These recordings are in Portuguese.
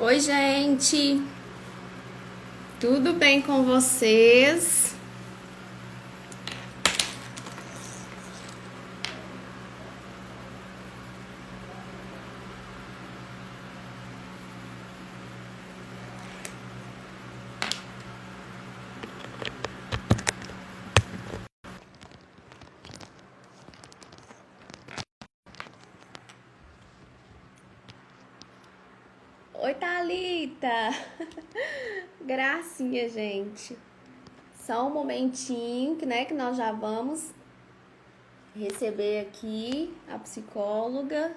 Oi, gente! Tudo bem com vocês? Oi, Thalita! Gracinha, gente. Só um momentinho, que nós já vamos receber aqui a psicóloga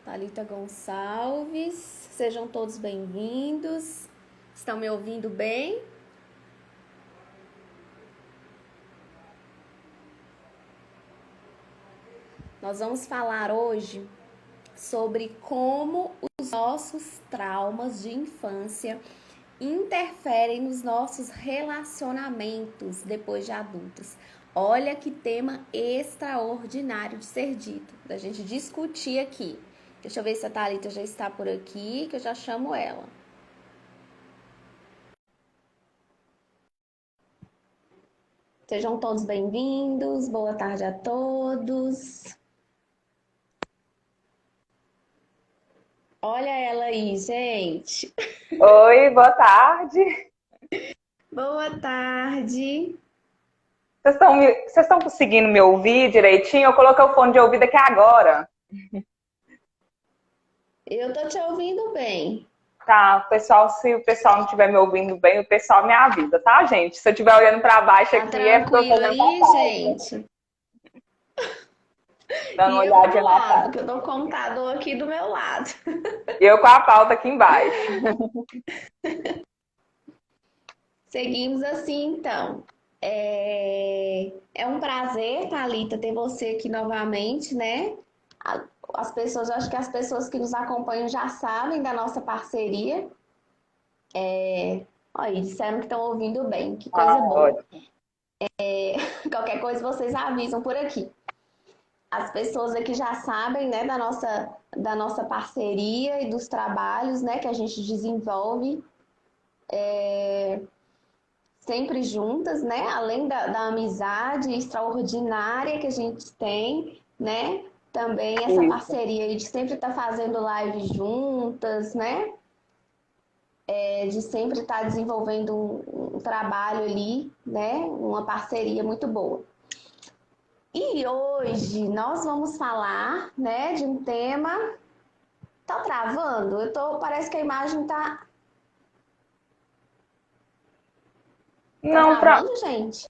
Thalita Gonçalves. Sejam todos bem-vindos. Estão me ouvindo bem? Nós vamos falar hoje sobre como os nossos traumas de infância interferem nos nossos relacionamentos depois de adultos. Olha que tema extraordinário de ser dito, da gente discutir aqui. Deixa eu ver se a Thalita já está por aqui, que eu já chamo ela. Sejam todos bem-vindos, boa tarde a todos. Olha ela aí, gente. Oi, boa tarde. Boa tarde. Vocês estão conseguindo me ouvir direitinho? Eu coloquei o fone de ouvido aqui agora. Eu tô te ouvindo bem. Tá, pessoal, se o pessoal não estiver me ouvindo bem, o pessoal me avisa, tá, gente? Se eu estiver olhando para baixo Tá aqui, é porque eu tô tranquilo olhando para aí, trás, gente? dando uma E eu olhadinha pro na lado, pauta. que eu tô com o computador aqui do meu lado. E eu com a pauta aqui embaixo. Seguimos assim, então. É um prazer, Thalita, ter você aqui novamente, né? As pessoas, eu acho que as pessoas que nos acompanham já sabem da nossa parceria. Olha, disseram que estão ouvindo bem, que Ah, coisa boa. ótimo. Qualquer coisa vocês avisam por aqui. As pessoas aqui já sabem, né, da nossa parceria e dos trabalhos, né, que a gente desenvolve sempre juntas, né? Além da amizade extraordinária que a gente tem, né? Também essa Isso. parceria aí de sempre estar fazendo live juntas, né? De sempre estar desenvolvendo um trabalho ali, né? Uma parceria muito boa. E hoje nós vamos falar, né, de um tema. Tá travando? Parece que a imagem tá Não, travando, gente.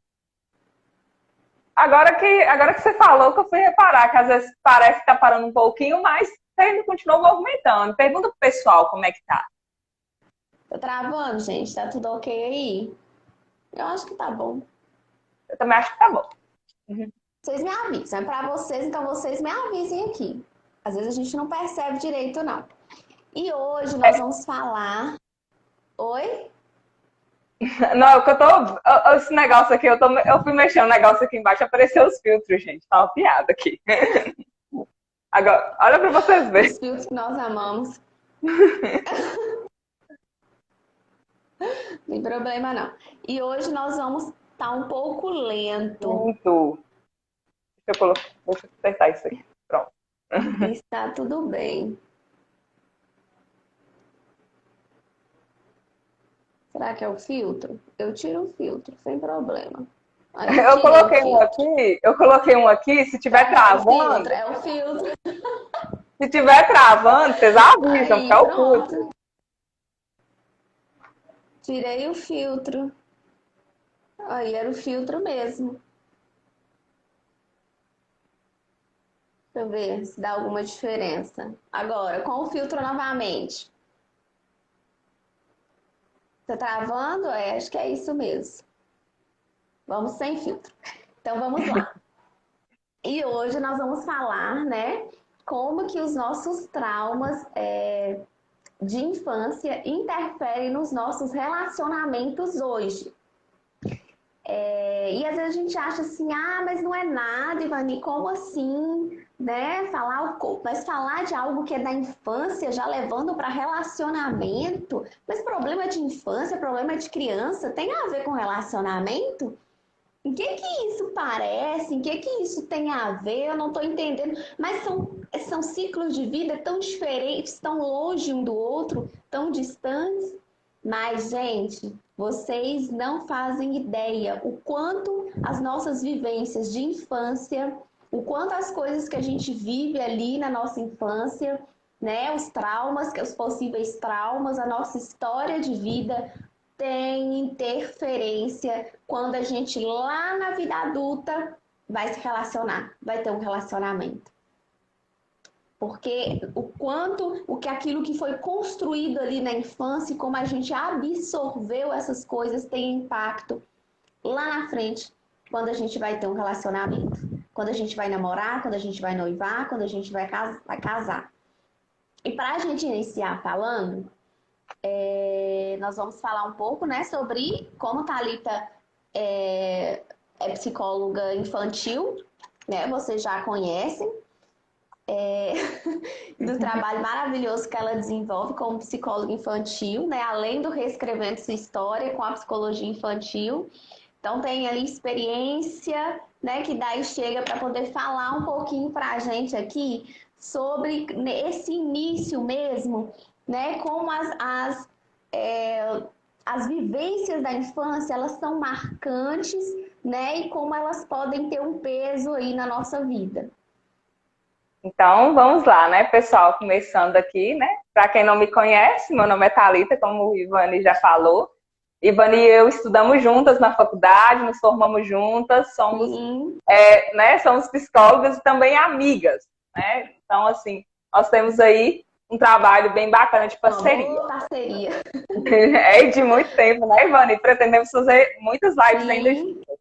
agora que você falou, que eu fui reparar, que às vezes parece que tá parando um pouquinho, mas ainda continua movimentando. Pergunta pro pessoal como é que tá. Tá travando, gente? Tá tudo ok aí? Eu acho que tá bom. Eu também acho que tá bom. Vocês me avisam. É para vocês, então vocês me avisem aqui. Às vezes a gente não percebe direito, não. E hoje nós vamos falar. Oi? Não, é o que eu tô. Esse negócio aqui, eu fui mexendo o negócio aqui embaixo, apareceu os filtros, gente. Tá uma piada aqui. Agora, olha pra vocês verem. Os filtros que nós amamos. Não tem problema, não. E hoje nós vamos estar um pouco lento. Muito. Deixa eu acertar isso aqui. Pronto. Está tudo bem. Será que é o filtro? Eu tiro o filtro, sem problema. Aqui tirei o filtro. Eu coloquei um aqui, se tiver Será que é o travando, filtro? É o filtro. se tiver travando, vocês avisam, porque Aí, é o filtro. pronto. Tirei o filtro. Aí era o filtro mesmo. Deixa eu ver se dá alguma diferença. Agora, com o filtro novamente. Tá travando? Acho que é isso mesmo. Vamos sem filtro. Então vamos lá. E hoje nós vamos falar, né, como que os nossos traumas de infância interferem nos nossos relacionamentos hoje. E às vezes a gente acha assim, ah, mas não é nada, Ivani, como assim? né? Mas falar de algo que é da infância, já levando para relacionamento, mas problema de infância, problema de criança, tem a ver com relacionamento? Em que isso parece? Em que isso tem a ver? Eu não estou entendendo. Mas são ciclos de vida tão diferentes, tão longe um do outro, tão distantes. Mas, gente, vocês não fazem ideia o quanto as nossas vivências de infância, o quanto as coisas que a gente vive ali na nossa infância, né, os traumas, os possíveis traumas, a nossa história de vida tem interferência quando a gente lá na vida adulta vai se relacionar, vai ter um relacionamento. Porque aquilo que foi construído ali na infância, como a gente absorveu essas coisas, tem impacto lá na frente, quando a gente vai ter um relacionamento. Quando a gente vai namorar, quando a gente vai noivar, quando a gente vai casar. E para a gente iniciar falando, nós vamos falar um pouco, né, sobre como Thalita é psicóloga infantil, né? Vocês já conhecem. Do trabalho maravilhoso que ela desenvolve como psicóloga infantil, né? Além do Reescrevendo Sua História com a psicologia infantil. Então tem ali experiência, né? Que daí chega para poder falar um pouquinho para a gente aqui sobre esse início mesmo, né? Como as vivências da infância, elas são marcantes, né? E como elas podem ter um peso aí na nossa vida. Então, vamos lá, né, pessoal? Começando aqui, né? Para quem não me conhece, meu nome é Thalita, como o Ivani já falou. Ivani e eu estudamos juntas na faculdade, nos formamos juntas, somos, né, somos psicólogas e também amigas, né? Então, assim, nós temos aí um trabalho bem bacana de parceria. Parceria. É de muito tempo, né, Ivani? Pretendemos fazer muitas lives ainda juntas.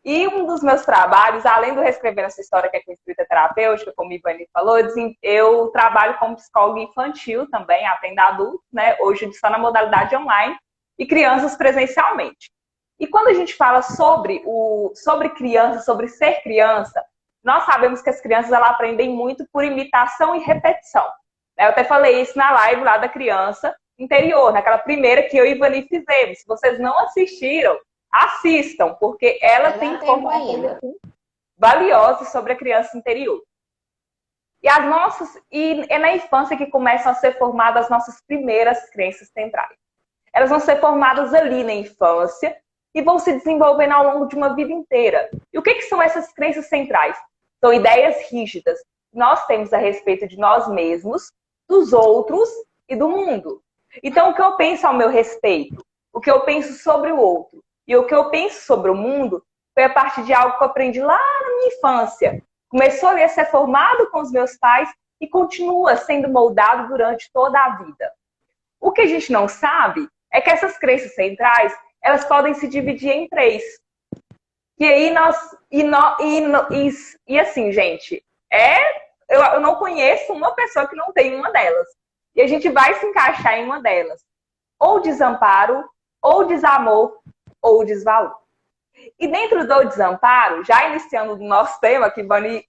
E um dos meus trabalhos, além do Reescrevendo Essa História, que é com escrita terapêutica, como o Ivani falou, eu trabalho como psicóloga infantil também, atendo adultos, né? Hoje só na modalidade online, e crianças presencialmente. E quando a gente fala sobre criança, sobre ser criança, nós sabemos que as crianças elas aprendem muito por imitação e repetição. Eu até falei isso na live lá da criança interior, naquela primeira que eu e Ivani fizemos. Se vocês não assistiram, assistam, porque ela tem informações valiosas sobre a criança interior. E é na infância que começam a ser formadas as nossas primeiras crenças centrais. Elas vão ser formadas ali na infância e vão se desenvolvendo ao longo de uma vida inteira. E o que são essas crenças centrais? São ideias rígidas que nós temos a respeito de nós mesmos, dos outros e do mundo. Então, o que eu penso ao meu respeito, o que eu penso sobre o outro e o que eu penso sobre o mundo foi a partir de algo que eu aprendi lá na minha infância. Começou a ser formado com os meus pais e continua sendo moldado durante toda a vida. O que a gente não sabe é que essas crenças centrais, elas podem se dividir em 3. E aí assim, gente, eu não conheço uma pessoa que não tem uma delas. E a gente vai se encaixar em uma delas. Ou desamparo, ou desamor, ou desvalor. E dentro do desamparo, já iniciando o nosso tema, que Ivani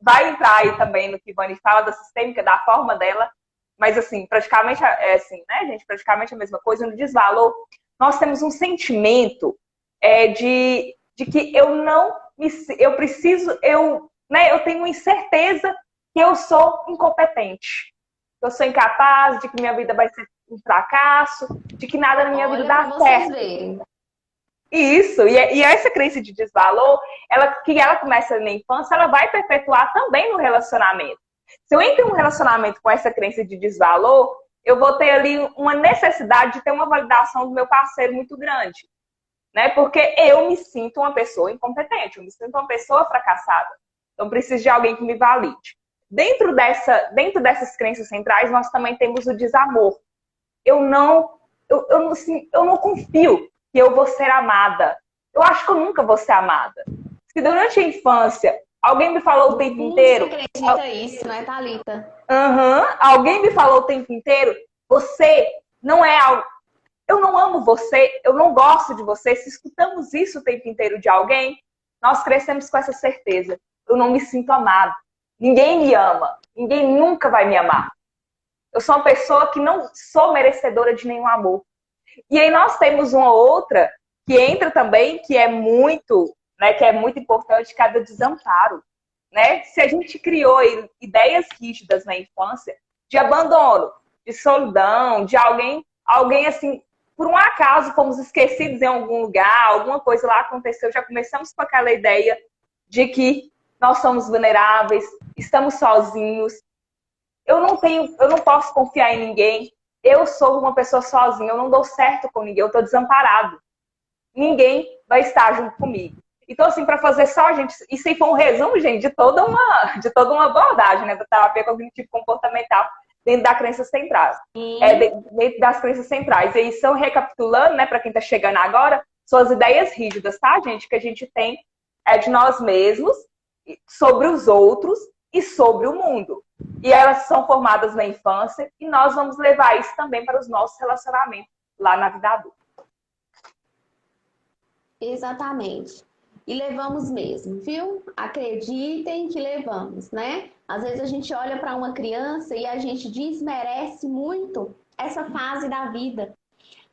vai entrar aí também no que Ivani fala da sistêmica, da forma dela, mas assim, praticamente assim, né, gente? Praticamente a mesma coisa. No desvalor, nós temos um sentimento de que eu tenho incerteza que eu sou incompetente, que eu sou incapaz, de que minha vida vai ser um fracasso, de que nada na minha vida dá certo. Verem. Isso, e essa crença de desvalor, ela começa na infância, ela vai perpetuar também no relacionamento. Se eu entro em um relacionamento com essa crença de desvalor, eu vou ter ali uma necessidade de ter uma validação do meu parceiro muito grande, né? Porque eu me sinto uma pessoa incompetente, eu me sinto uma pessoa fracassada. Então, preciso de alguém que me valide. Dentro dessas crenças centrais, nós também temos o desamor. Eu não confio que eu vou ser amada. Eu acho que eu nunca vou ser amada. Se durante a infância alguém me falou o tempo inteiro... Você acredita isso, né, Thalita? Alguém me falou o tempo inteiro, você não é algo... Eu não amo você, eu não gosto de você. Se escutamos isso o tempo inteiro de alguém, nós crescemos com essa certeza. Eu não me sinto amado. Ninguém me ama. Ninguém nunca vai me amar. Eu sou uma pessoa que não sou merecedora de nenhum amor. E aí nós temos uma outra que entra também, que é muito importante, que é a do desamparo. Né? Se a gente criou ideias rígidas na infância de abandono, de solidão, de alguém assim, por um acaso fomos esquecidos em algum lugar, alguma coisa lá aconteceu, já começamos com aquela ideia de que nós somos vulneráveis, estamos sozinhos, eu não posso confiar em ninguém, eu sou uma pessoa sozinha, eu não dou certo com ninguém, eu estou desamparado. Ninguém vai estar junto comigo. Então, assim, para fazer só, gente, isso aí foi um resumo, gente, de toda uma abordagem, né, da terapia cognitivo-comportamental dentro da crença central. Dentro das crenças centrais. E aí, só recapitulando, né, para quem está chegando agora, são as ideias rígidas, tá, gente, que a gente tem de nós mesmos, sobre os outros e sobre o mundo. E elas são formadas na infância e nós vamos levar isso também para os nossos relacionamentos lá na vida adulta. Exatamente. E levamos mesmo, viu? Acreditem que levamos, né? Às vezes a gente olha para uma criança e a gente desmerece muito essa fase da vida.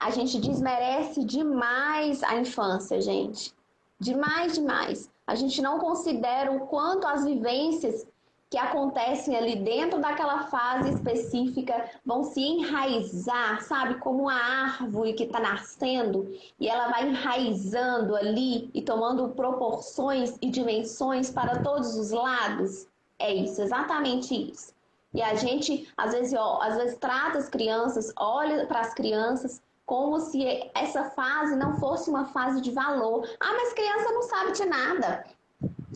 A gente desmerece demais a infância, gente. Demais, demais. A gente não considera o quanto as vivências que acontecem ali dentro daquela fase específica vão se enraizar, sabe? Como uma árvore que está nascendo e ela vai enraizando ali e tomando proporções e dimensões para todos os lados. É isso, exatamente isso. E a gente, às vezes trata as crianças, olha para as crianças como se essa fase não fosse uma fase de valor. Ah, mas criança não sabe de nada.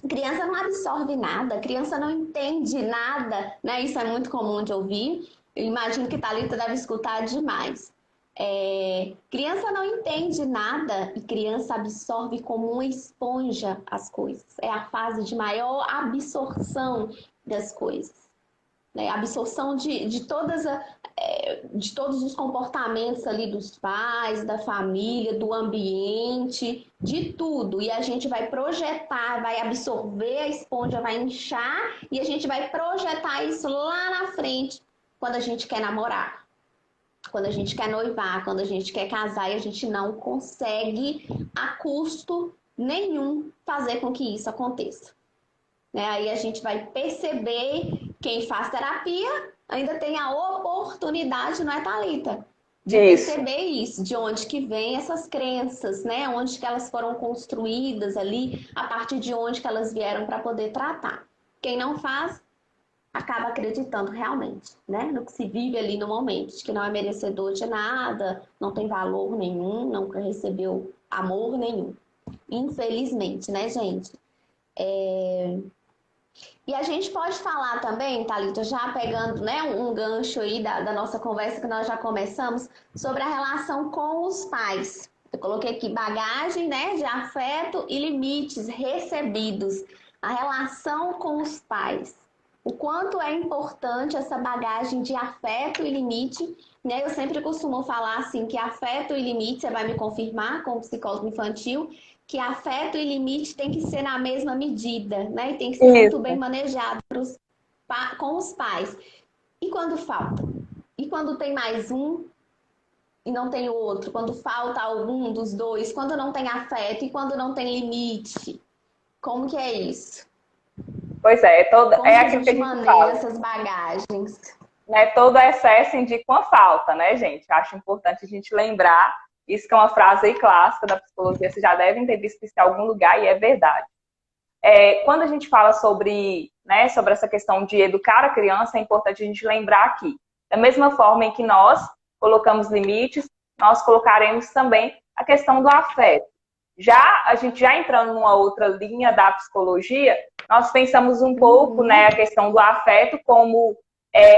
Criança não absorve nada, criança não entende nada, né? Isso é muito comum de ouvir. Eu imagino que Thalita deve escutar demais. Criança não entende nada e criança absorve como uma esponja as coisas. É a fase de maior absorção das coisas. Né? Absorção de todos os comportamentos ali dos pais, da família, do ambiente, de tudo. E a gente vai projetar, vai absorver, a esponja vai inchar e a gente vai projetar isso lá na frente quando a gente quer namorar, quando a gente quer noivar, quando a gente quer casar e a gente não consegue a custo nenhum fazer com que isso aconteça. Né? Aí a gente vai perceber, quem faz terapia ainda tem a oportunidade, não é, Thalita? De perceber isso, de onde que vem essas crenças, né? Onde que elas foram construídas ali, a partir de onde que elas vieram para poder tratar. Quem não faz, acaba acreditando realmente, né? No que se vive ali no momento, de que não é merecedor de nada, não tem valor nenhum, nunca recebeu amor nenhum. Infelizmente, né, gente? E a gente pode falar também, Thalita, já pegando, né, um gancho aí da nossa conversa que nós já começamos, sobre a relação com os pais. Eu coloquei aqui bagagem, né, de afeto e limites recebidos. A relação com os pais. O quanto é importante essa bagagem de afeto e limite, né? Eu sempre costumo falar assim, que afeto e limite, você vai me confirmar como psicólogo infantil, que afeto e limite tem que ser na mesma medida, né? E tem que ser muito bem manejado com os pais. E quando falta? E quando tem mais um e não tem o outro? Quando falta algum dos dois? Quando não tem afeto e quando não tem limite? Como que é isso? Pois é, é aquilo que a gente maneja essas bagagens. Né, todo excesso indica uma falta, né, gente? Acho importante a gente lembrar. Isso que é uma frase aí clássica da psicologia, vocês já devem ter visto isso em algum lugar e é verdade. Quando a gente fala sobre essa questão de educar a criança, é importante a gente lembrar que, da mesma forma em que nós colocamos limites, nós colocaremos também a questão do afeto. A gente já entrando numa outra linha da psicologia, nós pensamos um pouco, né, a questão do afeto como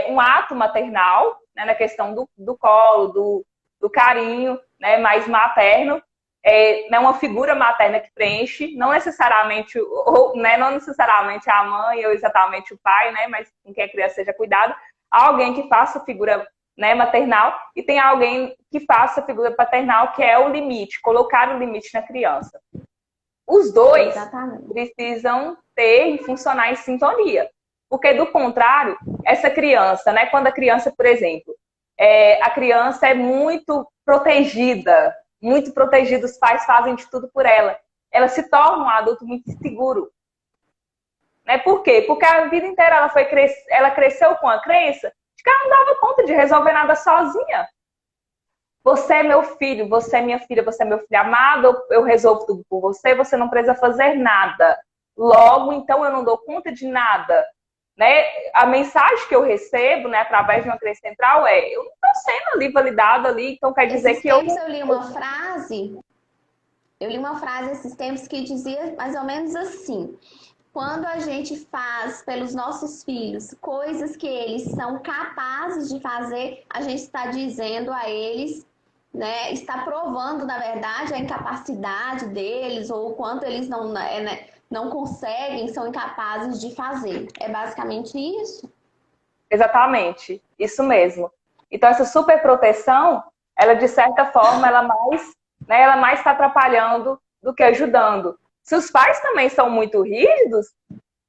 um ato maternal, né, na questão do colo, do carinho, né, mais materno, né, uma figura materna que preenche, não necessariamente a mãe ou exatamente o pai, né, mas com quem a criança seja cuidada, alguém que faça figura, né, maternal, e tem alguém que faça figura paternal, que é o limite, colocar o limite na criança. Os dois precisam ter e funcionar em sintonia. Porque, do contrário, essa criança, né? Quando a criança, por exemplo, a criança é muito protegida, os pais fazem de tudo por ela. Ela se torna um adulto muito inseguro. Né? Por quê? Porque a vida inteira ela cresceu com a crença de que ela não dava conta de resolver nada sozinha. Você é meu filho, você é minha filha, você é meu filho amado, eu resolvo tudo por você, você não precisa fazer nada. Logo, então, eu não dou conta de nada. Né? A mensagem que eu recebo, né, através de uma crença central eu não estou sendo ali validada ali, então quer dizer Esses que eu... tempos eu li uma frase esses tempos que dizia mais ou menos assim: quando a gente faz pelos nossos filhos coisas que eles são capazes de fazer, a gente está dizendo a eles, né, está provando, na verdade, a incapacidade deles ou o quanto eles não conseguem, são incapazes de fazer. É basicamente isso? Exatamente, isso mesmo. Então, essa superproteção, ela, de certa forma, ela mais está atrapalhando do que ajudando. Se os pais também são muito rígidos,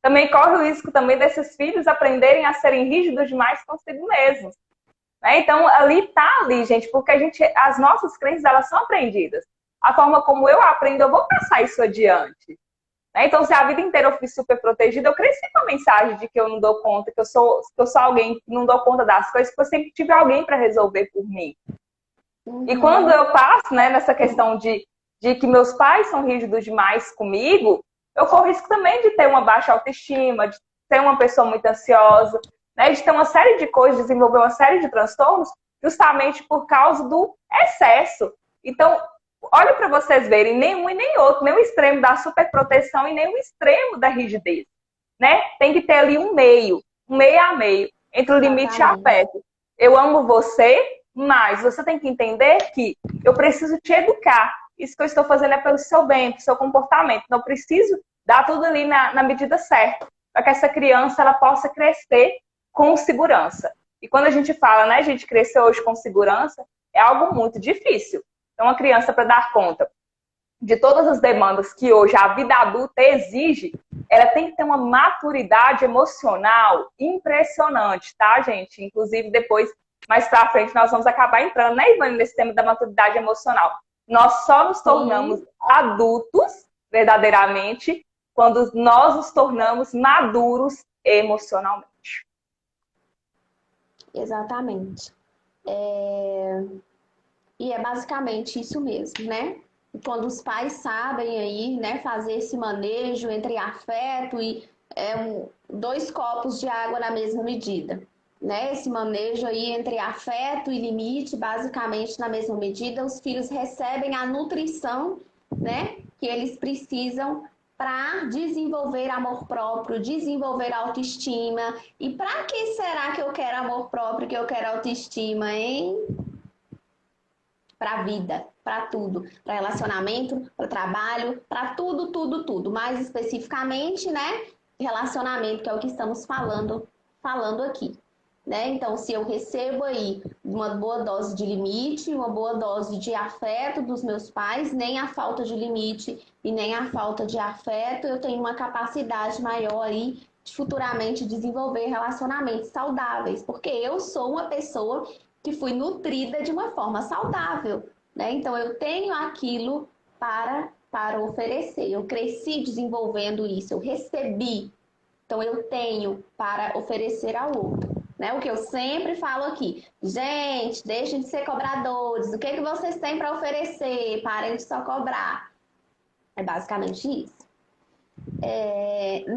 também corre o risco também desses filhos aprenderem a serem rígidos demais consigo mesmos. Né? Então, gente, porque as nossas crenças, elas são aprendidas. A forma como eu aprendo, eu vou passar isso adiante. Né? Então, se a vida inteira eu fui super protegida, eu cresci com a mensagem de que eu não dou conta, que eu sou alguém que não dou conta das coisas, que eu sempre tive alguém para resolver por mim. E quando eu passo, né, nessa questão de que meus pais são rígidos demais comigo, eu corro risco também de ter uma baixa autoestima, de ser uma pessoa muito ansiosa, né, de ter uma série de coisas, desenvolver uma série de transtornos, justamente por causa do excesso. Então, olha para vocês verem, nem um e nem outro, nem o extremo da superproteção e nem o extremo da rigidez. Né? Tem que ter ali um meio a meio, entre o limite e o afeto. Eu amo você, mas você tem que entender que eu preciso te educar. Isso que eu estou fazendo é pelo seu bem, pelo seu comportamento. Então, eu preciso dar tudo ali na medida certa, para que essa criança ela possa crescer com segurança. E quando a gente fala, né, a gente crescer hoje com segurança, é algo muito difícil. Então, uma criança, para dar conta de todas as demandas que hoje a vida adulta exige, ela tem que ter uma maturidade emocional impressionante, tá, gente? Inclusive, depois, mais pra frente, nós vamos acabar entrando, né, Ivane, nesse tema da maturidade emocional. Nós só nos tornamos adultos, verdadeiramente, quando nós nos tornamos maduros emocionalmente. Exatamente. E é basicamente isso mesmo, né? Quando os pais sabem aí, né, fazer esse manejo entre afeto e dois copos de água na mesma medida, né? Esse manejo aí entre afeto e limite, basicamente na mesma medida, os filhos recebem a nutrição, né, que eles precisam para desenvolver amor próprio, desenvolver autoestima. E para que será que eu quero amor próprio, que eu quero autoestima, hein? Para a vida, para tudo, para relacionamento, para trabalho, para tudo, tudo, tudo. Mais especificamente, né, relacionamento, que é o que estamos falando aqui, né? Então, se eu recebo aí uma boa dose de limite, uma boa dose de afeto dos meus pais, nem a falta de limite e nem a falta de afeto, eu tenho uma capacidade maior aí de futuramente desenvolver relacionamentos saudáveis, porque eu sou uma pessoa que fui nutrida de uma forma saudável, né? Então, eu tenho aquilo para oferecer. Eu cresci desenvolvendo isso, eu recebi. Então, eu tenho para oferecer ao outro, né? O que eu sempre falo aqui. Gente, deixem de ser cobradores. O que que vocês têm para oferecer? Parem de só cobrar. É basicamente isso.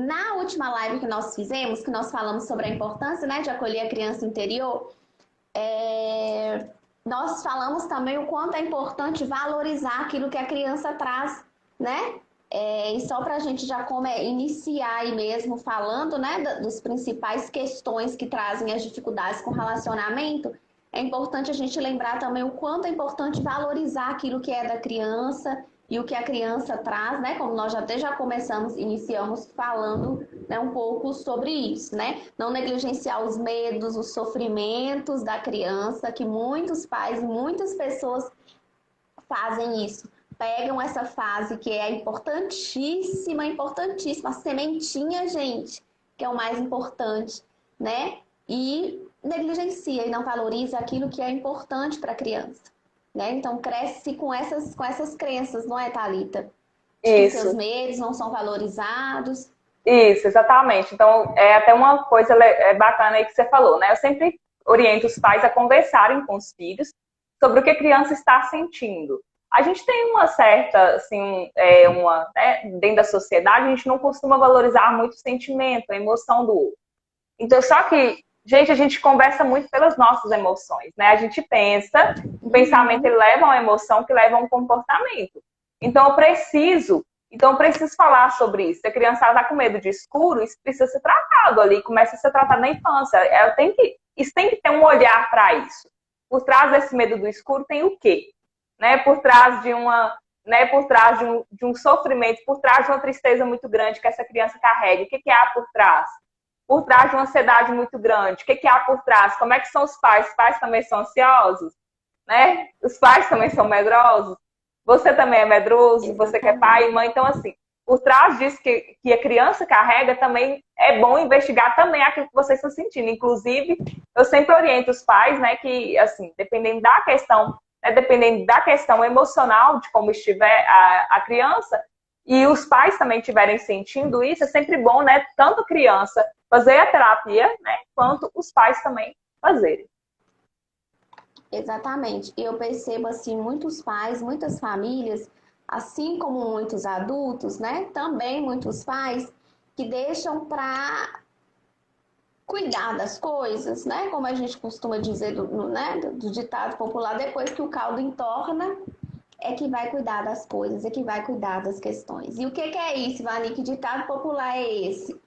Na última live que nós fizemos, que nós falamos sobre a importância, né, de acolher a criança interior, nós falamos também o quanto é importante valorizar aquilo que a criança traz, né? E só para a gente já iniciar aí mesmo falando, né, dos principais questões que trazem as dificuldades com relacionamento, é importante a gente lembrar também o quanto é importante valorizar aquilo que é da criança e o que a criança traz, né? Como nós já iniciamos falando, né, um pouco sobre isso, né? Não negligenciar os medos, os sofrimentos da criança, que muitos pais e muitas pessoas fazem isso. Pegam essa fase que é importantíssima, importantíssima, a sementinha, gente, que é o mais importante, né? E negligencia e não valoriza aquilo que é importante para a criança, né? Então cresce com essas crenças, não é, Thalita? De que seus Isso. medos não são valorizados. Isso, exatamente. Então, é até uma coisa bacana aí que você falou, né? Eu sempre oriento os pais a conversarem com os filhos sobre o que a criança está sentindo. A gente tem uma certa, assim, né, dentro da sociedade, a gente não costuma valorizar muito o sentimento, a emoção do outro. Então, só que, gente, a gente conversa muito pelas nossas emoções, né? A gente pensa, o pensamento ele leva a uma emoção que leva a um comportamento. Então, eu preciso falar sobre isso. Se a criança está com medo de escuro, isso precisa ser tratado ali, começa a ser tratado na infância. Isso tem que ter um olhar para isso. Por trás desse medo do escuro tem o quê? Né? Por trás de de um sofrimento, por trás de uma tristeza muito grande que essa criança carrega. O que há por trás? Por trás de uma ansiedade muito grande. O que há por trás? Como é que são os pais? Os pais também são ansiosos? Né? Os pais também são medrosos? Você também é medroso? Exatamente. Você que é pai e mãe? Então, assim, por trás disso que a criança carrega, também é bom investigar também aquilo que vocês estão sentindo. Inclusive, eu sempre oriento os pais, né, que, assim, dependendo da questão emocional de como estiver a criança, e os pais também estiverem sentindo isso, é sempre bom, né, tanto a criança fazer a terapia, né, quanto os pais também fazerem. Exatamente. Eu percebo, assim, muitos pais, muitas famílias, assim como muitos adultos, né? Também muitos pais que deixam para cuidar das coisas, né? Como a gente costuma dizer do ditado popular, depois que o caldo entorna, é que vai cuidar das coisas, é que vai cuidar das questões. E o que é isso, Vani? Que ditado popular é esse?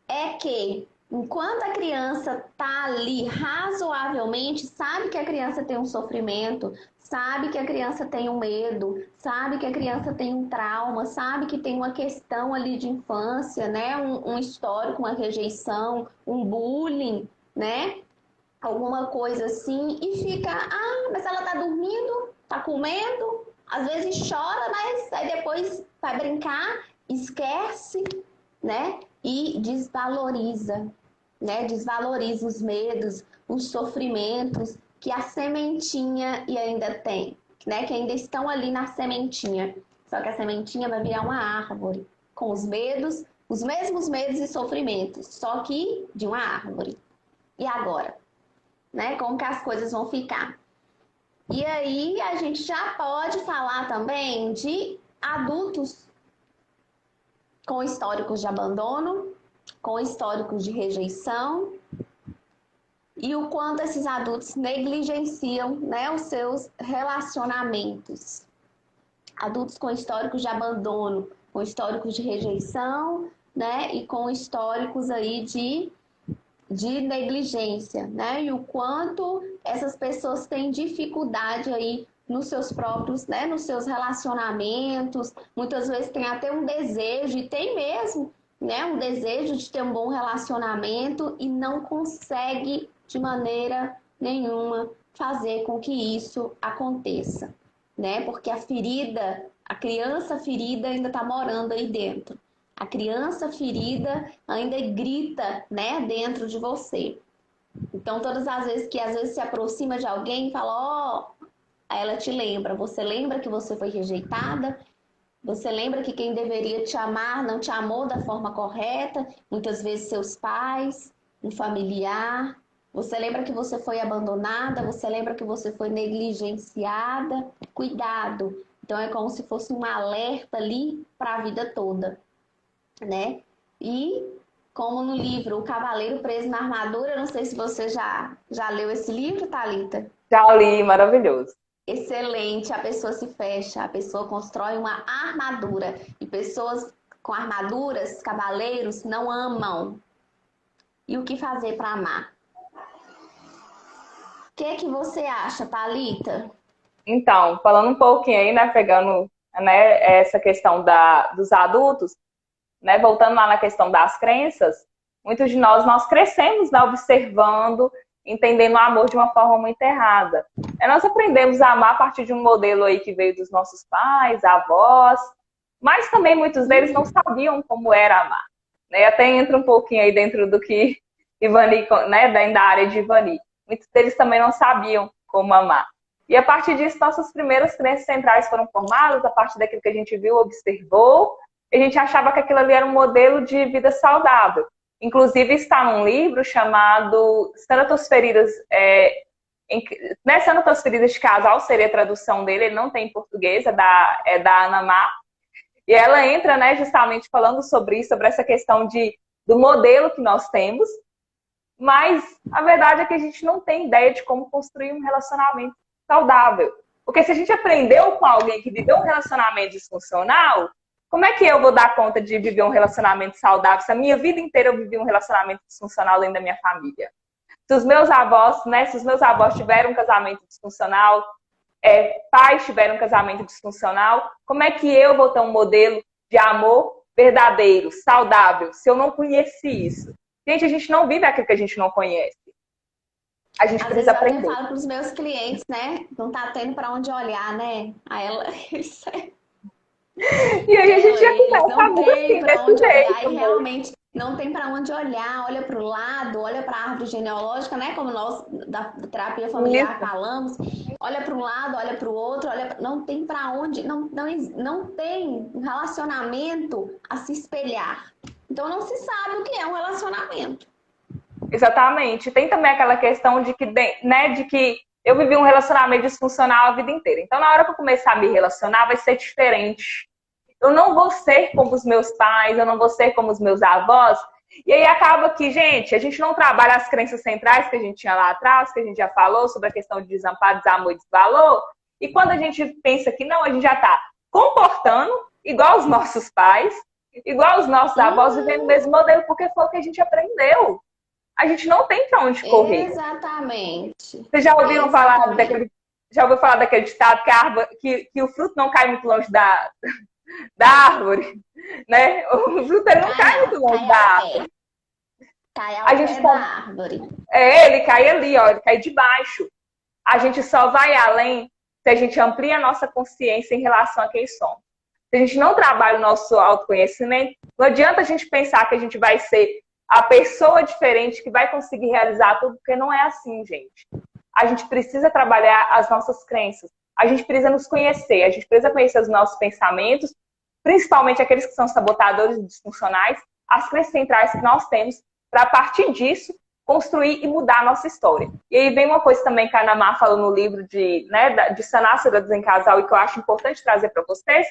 É que enquanto a criança tá ali razoavelmente, sabe que a criança tem um sofrimento, sabe que a criança tem um medo, sabe que a criança tem um trauma, sabe que tem uma questão ali de infância, né? Um histórico, uma rejeição, um bullying, né? Alguma coisa assim, e fica, mas ela tá dormindo, tá comendo, às vezes chora, mas aí depois vai brincar, esquece, né? E desvaloriza, né? Desvaloriza os medos, os sofrimentos que a sementinha e ainda tem, né? Que ainda estão ali na sementinha. Só que a sementinha vai virar uma árvore com os medos, os mesmos medos e sofrimentos, só que de uma árvore. E agora? Né? Como que as coisas vão ficar? E aí a gente já pode falar também de adultos com históricos de abandono, com históricos de rejeição, e o quanto esses adultos negligenciam, né, os seus relacionamentos. Adultos com históricos de abandono, com históricos de rejeição, né, e com históricos aí de negligência, né, e o quanto essas pessoas têm dificuldade aí nos seus próprios, né, nos seus relacionamentos, muitas vezes tem até um desejo, e tem mesmo, né, um desejo de ter um bom relacionamento e não consegue de maneira nenhuma fazer com que isso aconteça, né, porque a ferida, a criança ferida ainda está morando aí dentro. A criança ferida ainda grita, né, dentro de você. Então, todas as vezes que às vezes se aproxima de alguém e fala, aí ela te lembra. Você lembra que você foi rejeitada? Você lembra que quem deveria te amar não te amou da forma correta? Muitas vezes seus pais, um familiar. Você lembra que você foi abandonada? Você lembra que você foi negligenciada? Cuidado! Então, é como se fosse um alerta ali para a vida toda, né? E como no livro O Cavaleiro Preso na Armadura, não sei se você já leu esse livro, Thalita? Já li, maravilhoso. Excelente, a pessoa se fecha, a pessoa constrói uma armadura. E pessoas com armaduras, cavaleiros, não amam. E o que fazer para amar? O que você acha, Thalita? Então, falando um pouquinho aí, né, pegando, né, essa questão dos adultos, né, voltando lá na questão das crenças, muitos de nós crescemos, né, observando, entendendo o amor de uma forma muito errada. Nós aprendemos a amar a partir de um modelo aí que veio dos nossos pais, avós, mas também muitos deles não sabiam como era amar. né? E até entra um pouquinho aí dentro do que Ivani, né, da área de Ivani. Muitos deles também não sabiam como amar. E a partir disso, nossas primeiras crenças centrais foram formadas, a partir daquilo que a gente viu, observou, e a gente achava que aquilo ali era um modelo de vida saudável. Inclusive, está num livro chamado Santas Feridas, Santas Feridas de Casal, seria a tradução dele, ele não tem em português, é da Ana Mar. E ela entra, né, justamente falando sobre isso, sobre essa questão do modelo que nós temos, mas a verdade é que a gente não tem ideia de como construir um relacionamento saudável. Porque se a gente aprendeu com alguém que viveu um relacionamento disfuncional, como é que eu vou dar conta de viver um relacionamento saudável se a minha vida inteira eu vivi um relacionamento disfuncional dentro da minha família? Se os meus avós, né, se os meus avós tiveram um casamento disfuncional, pais tiveram um casamento disfuncional, como é que eu vou ter um modelo de amor verdadeiro, saudável, se eu não conheci isso? Gente, a gente não vive aquilo que a gente não conhece. A gente precisa aprender. Eu falo para os meus clientes, né? Não tá tendo para onde olhar, né? Aí eles... E aí a gente já começa a ver assim, desse jeito. E realmente não tem para onde olhar, olha para o lado, olha para a árvore genealógica, né? Como nós da terapia familiar falamos, olha para um lado, olha para o outro, não tem para onde, não tem um relacionamento a se espelhar. Então não se sabe o que é um relacionamento. Exatamente. Tem também aquela questão de que, né, de que eu vivi um relacionamento disfuncional a vida inteira. Então, na hora que eu começar a me relacionar, vai ser diferente. Eu não vou ser como os meus pais, eu não vou ser como os meus avós. E aí acaba que, gente, a gente não trabalha as crenças centrais que a gente tinha lá atrás, que a gente já falou sobre a questão de desamparo, desamor e desvalor. E quando a gente pensa que não, a gente já está comportando igual os nossos pais, igual os nossos avós, vivendo o mesmo modelo, porque foi o que a gente aprendeu. A gente não tem para onde correr. Exatamente. Vocês já ouviram falar daquele, ditado que o fruto não cai muito longe da árvore, né? O fruto ele não cai muito longe da árvore. Cai ao pé da árvore. Ele cai ali, ó, ele cai de baixo. A gente só vai além se a gente amplia a nossa consciência em relação a quem somos. Se a gente não trabalha o nosso autoconhecimento, não adianta a gente pensar que a gente vai ser a pessoa diferente que vai conseguir realizar tudo, porque não é assim, gente. A gente precisa trabalhar as nossas crenças. A gente precisa nos conhecer. A gente precisa conhecer os nossos pensamentos, principalmente aqueles que são sabotadores e disfuncionais, as crenças centrais que nós temos, para, a partir disso, construir e mudar a nossa história. E aí vem uma coisa também que a Ana Mar falou no livro de Sanar, Cidadãos em Casal, e que eu acho importante trazer para vocês,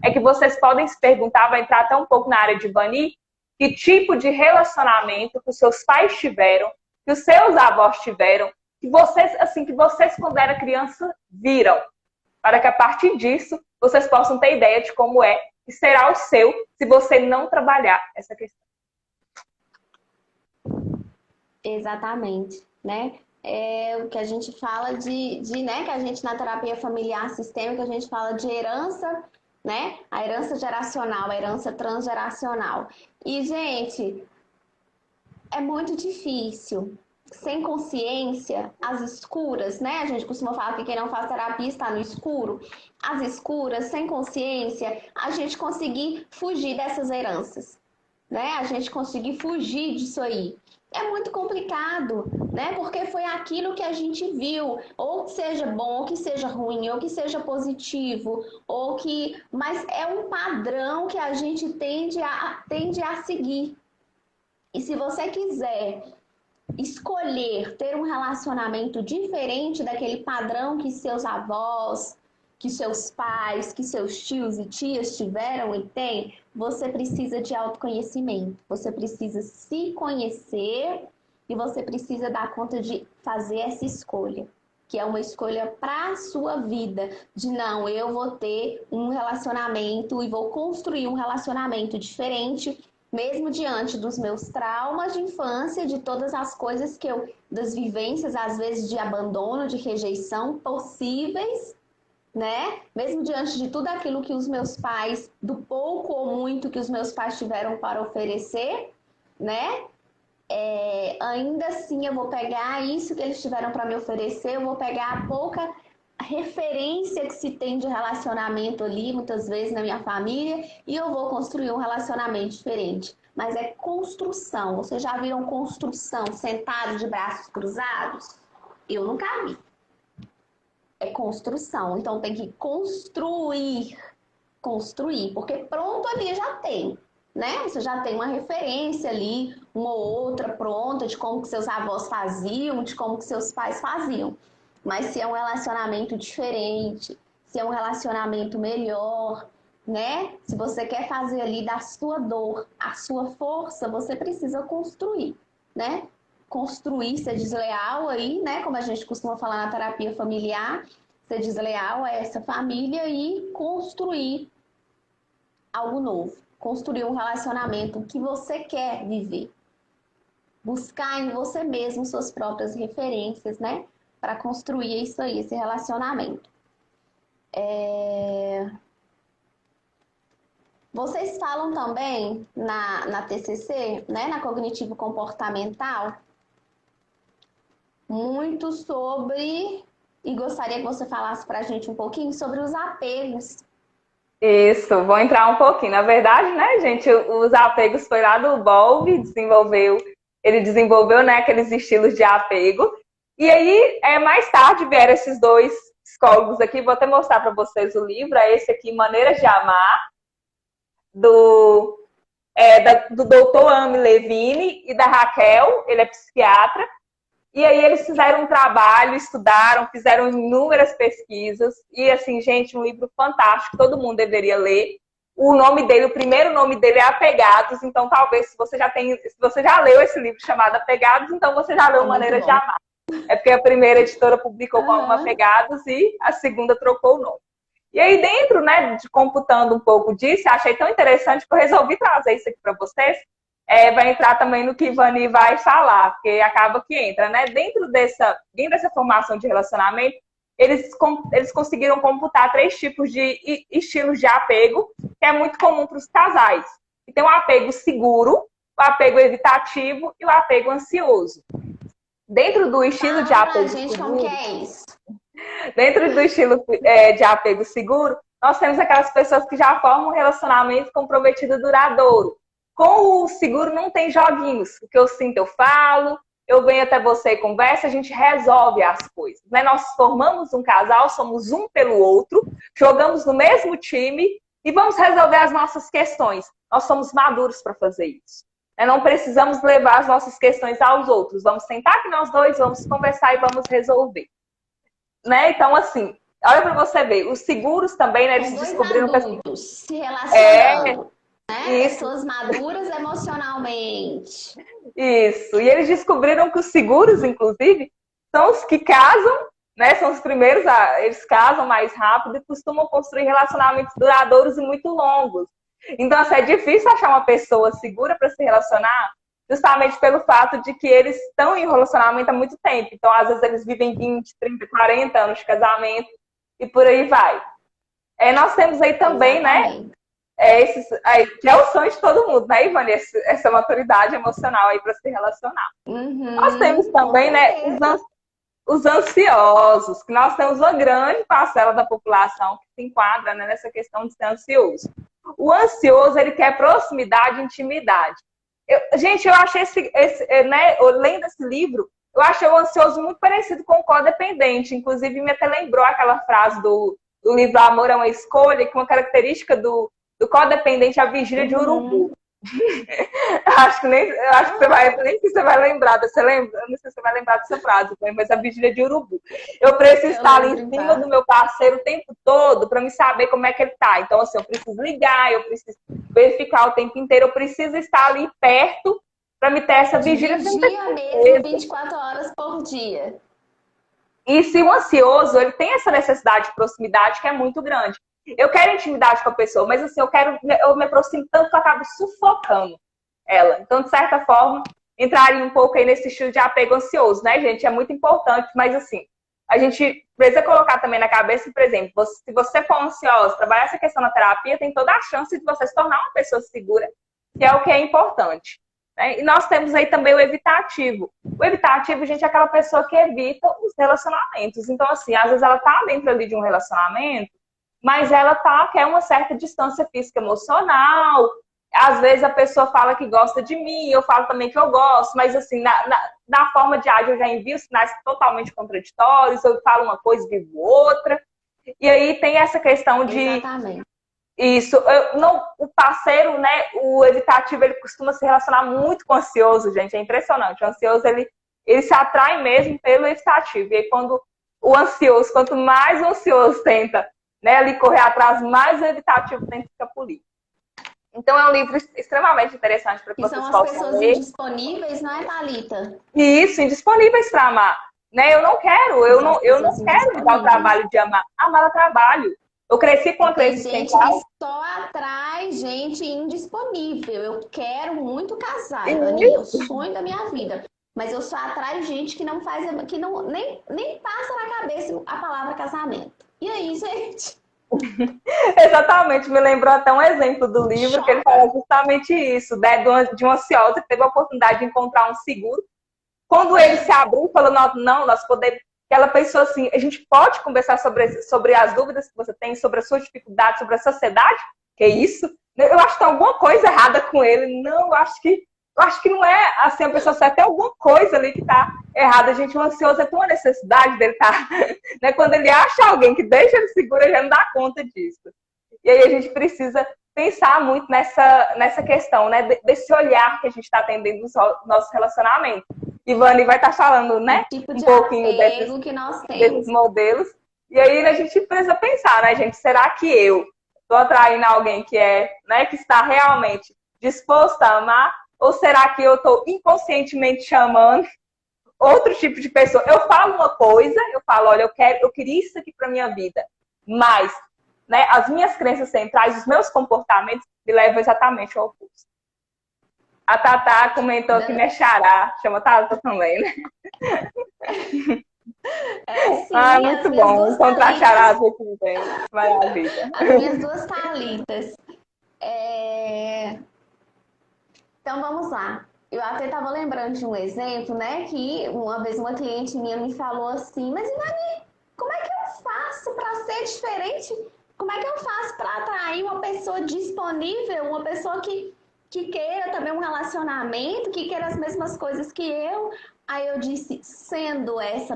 é que vocês podem se perguntar, vai entrar até um pouco na área de Ivani, que tipo de relacionamento que os seus pais tiveram, que os seus avós tiveram, que vocês quando era criança viram, para que a partir disso vocês possam ter ideia de como é que será o seu se você não trabalhar essa questão. Exatamente, né? É o que a gente fala né, que a gente na terapia familiar sistêmica, a gente fala de herança, né? A herança geracional, a herança transgeracional. E, gente, é muito difícil. Sem consciência, às escuras, né? A gente costuma falar que quem não faz terapia está no escuro. Às escuras, sem consciência, a gente conseguir fugir dessas heranças, né? A gente conseguir fugir disso aí. É muito complicado, né? Porque foi aquilo que a gente viu, ou que seja bom, ou que seja ruim, ou que seja positivo, mas é um padrão que a gente tende a seguir. E se você quiser escolher ter um relacionamento diferente daquele padrão que seus avós, que seus pais, que seus tios e tias tiveram e têm, você precisa de autoconhecimento. Você precisa se conhecer e você precisa dar conta de fazer essa escolha, que é uma escolha para a sua vida, de não, eu vou ter um relacionamento e vou construir um relacionamento diferente, mesmo diante dos meus traumas de infância, de todas as coisas das vivências, às vezes de abandono, de rejeição possíveis, né? Mesmo diante de tudo aquilo que os meus pais, do pouco ou muito que os meus pais tiveram para oferecer, né? Ainda assim eu vou pegar isso que eles tiveram para me oferecer, eu vou pegar a pouca referência que se tem de relacionamento ali, muitas vezes na minha família, e eu vou construir um relacionamento diferente. mas é construção. Vocês já viram construção sentado de braços cruzados? Eu nunca vi. É construção. Então tem que construir, porque pronto ali já tem, né? Você já tem uma referência ali, uma ou outra pronta de como que seus avós faziam, de como que seus pais faziam. Mas se é um relacionamento diferente, se é um relacionamento melhor, né? Se você quer fazer ali da sua dor a sua força, você precisa construir, né? Construir, ser desleal aí, né? Como a gente costuma falar na terapia familiar, ser desleal a essa família e construir algo novo. Construir um relacionamento que você quer viver. Buscar em você mesmo suas próprias referências, né? Para construir isso aí, esse relacionamento. Vocês falam também na TCC, né? Na cognitivo comportamental, muito sobre, e gostaria que você falasse para a gente um pouquinho sobre os apegos. Isso, vou entrar um pouquinho. Na verdade, né, gente, os apegos foi lá do Bowlby, ele desenvolveu, né, aqueles estilos de apego. E aí, mais tarde vieram esses dois psicólogos aqui, vou até mostrar para vocês o livro, é esse aqui, Maneiras de Amar, do Dr. Amy Levine e da Raquel, ele é psiquiatra. E aí eles fizeram um trabalho, estudaram, fizeram inúmeras pesquisas. E assim, gente, um livro fantástico, todo mundo deveria ler. O nome dele, o primeiro nome dele é Apegados, então talvez se você já leu esse livro chamado Apegados, então você já leu Maneiras de Amar. É porque a primeira editora publicou como Apegados e a segunda trocou o nome. E aí dentro, né, de computando um pouco disso, achei tão interessante que eu resolvi trazer isso aqui para vocês. Vai entrar também no que Ivani vai falar, porque acaba que entra, né? Dentro dessa formação de relacionamento, eles conseguiram computar 3 tipos de estilos de apego, que é muito comum para os casais. E tem o apego seguro, o apego evitativo e o apego ansioso. Dentro do estilo de apego gente, seguro, como que é isso? Dentro do estilo de apego seguro, nós temos aquelas pessoas que já formam um relacionamento comprometido duradouro. Com o seguro não tem joguinhos. O que eu sinto, eu falo, eu venho até você e conversa, a gente resolve as coisas. Né? Nós formamos um casal, somos um pelo outro, jogamos no mesmo time e vamos resolver as nossas questões. Nós somos maduros para fazer isso. Não precisamos levar as nossas questões aos outros. Vamos sentar aqui nós dois, vamos conversar e vamos resolver. Né? Então, assim, olha para você ver, os seguros também, né, eles descobriram que se relacionando. Né? Pessoas maduras emocionalmente. Isso. E eles descobriram que os seguros, inclusive, são os que casam, né? São os primeiros, eles casam mais rápido e costumam construir relacionamentos duradouros e muito longos. Então, assim, é difícil achar uma pessoa segura para se relacionar, justamente pelo fato de que eles estão em relacionamento há muito tempo. Então, às vezes, eles vivem 20, 30, 40 anos de casamento e por aí vai. Nós temos aí também, exatamente, né? Que é o sonho de todo mundo, né, Ivani? Essa maturidade emocional aí para se relacionar. Nós temos também, né, os ansiosos, que nós temos uma grande parcela da população que se enquadra, né, nessa questão de ser ansioso. O ansioso, ele quer proximidade e intimidade. Gente, eu achei né, lendo esse livro, eu achei o ansioso muito parecido com o codependente. Inclusive, me até lembrou aquela frase do livro Amor é uma Escolha, que uma característica do codependente é a vigília de urubu. acho que você vai lembrar. Você lembra? Não sei se você vai lembrar dessa frase, mas a vigília de urubu. Eu preciso estar ali em cima do meu parceiro o tempo todo para me saber como é que ele tá. Então, assim, eu preciso ligar, eu preciso verificar o tempo inteiro, eu preciso estar ali perto para me ter essa vigília. Dia mesmo, 24 horas por dia. E se o ansioso, ele tem essa necessidade de proximidade que é muito grande. Eu quero intimidade com a pessoa, mas assim, eu me aproximo tanto que eu acabo sufocando ela. Então, de certa forma, entraria um pouco aí nesse estilo de apego ansioso, né, gente? É muito importante, mas assim, a gente precisa colocar também na cabeça, por exemplo, se você for ansiosa, trabalhar essa questão na terapia, tem toda a chance de você se tornar uma pessoa segura, que é o que é importante. E nós temos aí também o evitativo. O evitativo, gente, é aquela pessoa que evita os relacionamentos. Então, assim, às vezes ela tá dentro ali de um relacionamento, mas ela quer uma certa distância física emocional, Às vezes a pessoa fala que gosta de mim, eu falo também que eu gosto, mas assim, na forma de áudio eu já envio sinais totalmente contraditórios, eu falo uma coisa e vivo outra. E aí tem essa questão de Exatamente. isso, não, o parceiro, né, o evitativo, ele costuma se relacionar muito com o ansioso, gente, é impressionante. O ansioso, ele se atrai mesmo pelo evitativo. E aí, quando o ansioso, quanto mais o ansioso tenta, né, ali correr atrás, mais o evitativo tenta ficar polir. Então, é um livro extremamente interessante para que Que vocês são as possam pessoas ler. indisponíveis, não é, Thalita? E isso, indisponíveis para amar. Né? Eu não quero, Que são as eu não pessoas quero me dar o indisponíveis. trabalho de amar. Amar é trabalho. Eu cresci com E a tem crença gente que central. só atrai gente indisponível. Eu quero muito casar, Ivani, é o sonho da minha vida. Mas eu só atraio gente que não faz, que não, nem passa na cabeça a palavra casamento. E aí, gente? Exatamente, me lembrou até um exemplo do livro que ele Choca. fala justamente isso, né? De uma ansiosa que teve a oportunidade de encontrar um seguro. Quando ele se abriu, falou, não, nós podemos. Ela pensou assim, a gente pode conversar sobre as dúvidas que você tem, sobre as suas dificuldades, sobre a sociedade? Que é isso? Eu acho que tem alguma coisa errada com ele. Não, eu acho que não é assim, a pessoa certa, tem alguma coisa ali que está errada. A gente, o ansioso é tão uma necessidade dele estar, né? Quando ele acha alguém que deixa ele seguro, ele já não dá conta disso. E aí a gente precisa pensar muito nessa questão, né? Desse olhar que a gente está atendendo nos nossos relacionamentos. Ivani vai estar falando, O né? tipo Um de pouquinho apego que nós desses temos. modelos. E aí a gente precisa pensar, né, gente? Será que eu estou atraindo alguém que é, né, que está realmente disposto a amar? Ou será que eu estou inconscientemente chamando outro tipo de pessoa? Eu falo uma coisa, eu falo, olha, eu queria isso aqui para minha vida, mas, né, as minhas crenças centrais, os meus comportamentos me levam exatamente ao oposto. A Tatá comentou que minha xará, chama Tatá também, né? É Ah, sim, as muito minhas bom. duas Encontrar Thalitas. charás aqui não tem. Maravilha. As minhas duas Thalitas. Então vamos lá. Eu até estava lembrando de um exemplo, né? Que uma vez uma cliente minha me falou assim, mas Ivani, como é que eu faço para ser diferente? Como é que eu faço para atrair uma pessoa disponível, uma pessoa que queira também um relacionamento, que queira as mesmas coisas que eu? Aí eu disse, sendo essa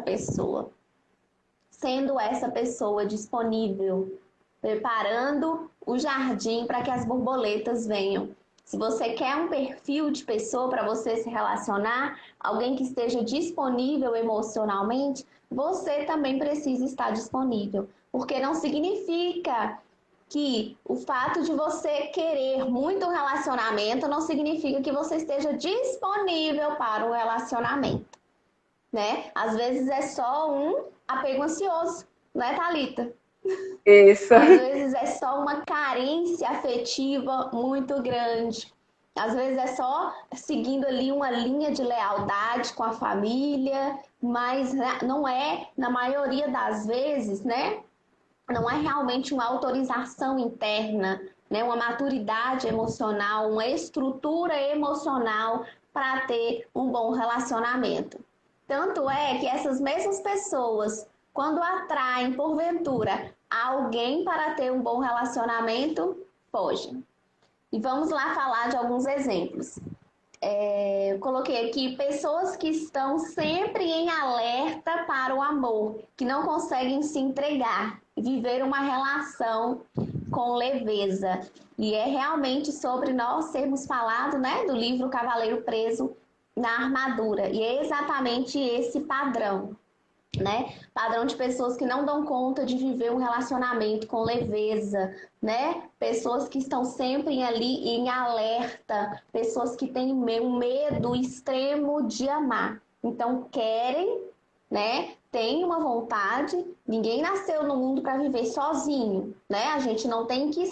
pessoa disponível, preparando o jardim para que as borboletas venham. Se você quer um perfil de pessoa para você se relacionar, alguém que esteja disponível emocionalmente, você também precisa estar disponível. Porque não significa que o fato de você querer muito um relacionamento não significa que você esteja disponível para o relacionamento, né? Às vezes é só um apego ansioso, né, Thalita? Isso. Às vezes é só uma carência afetiva muito grande. Às vezes é só seguindo ali uma linha de lealdade com a família, mas não é, na maioria das vezes, né? Não é realmente uma autorização interna, né? Uma maturidade emocional, uma estrutura emocional para ter um bom relacionamento. Tanto é que essas mesmas pessoas, quando atraem, porventura, alguém para ter um bom relacionamento, fogem. E vamos lá falar de alguns exemplos. Eu coloquei aqui pessoas que estão sempre em alerta para o amor, que não conseguem se entregar, viver uma relação com leveza. E é realmente sobre nós termos falado, né, do livro Cavaleiro Preso na Armadura. E é exatamente esse padrão, né? Padrão de pessoas que não dão conta de viver um relacionamento com leveza, né? Pessoas que estão sempre ali em alerta, pessoas que têm um medo extremo de amar. Então querem, né? Tem uma vontade, ninguém nasceu no mundo para viver sozinho, né? A gente não tem que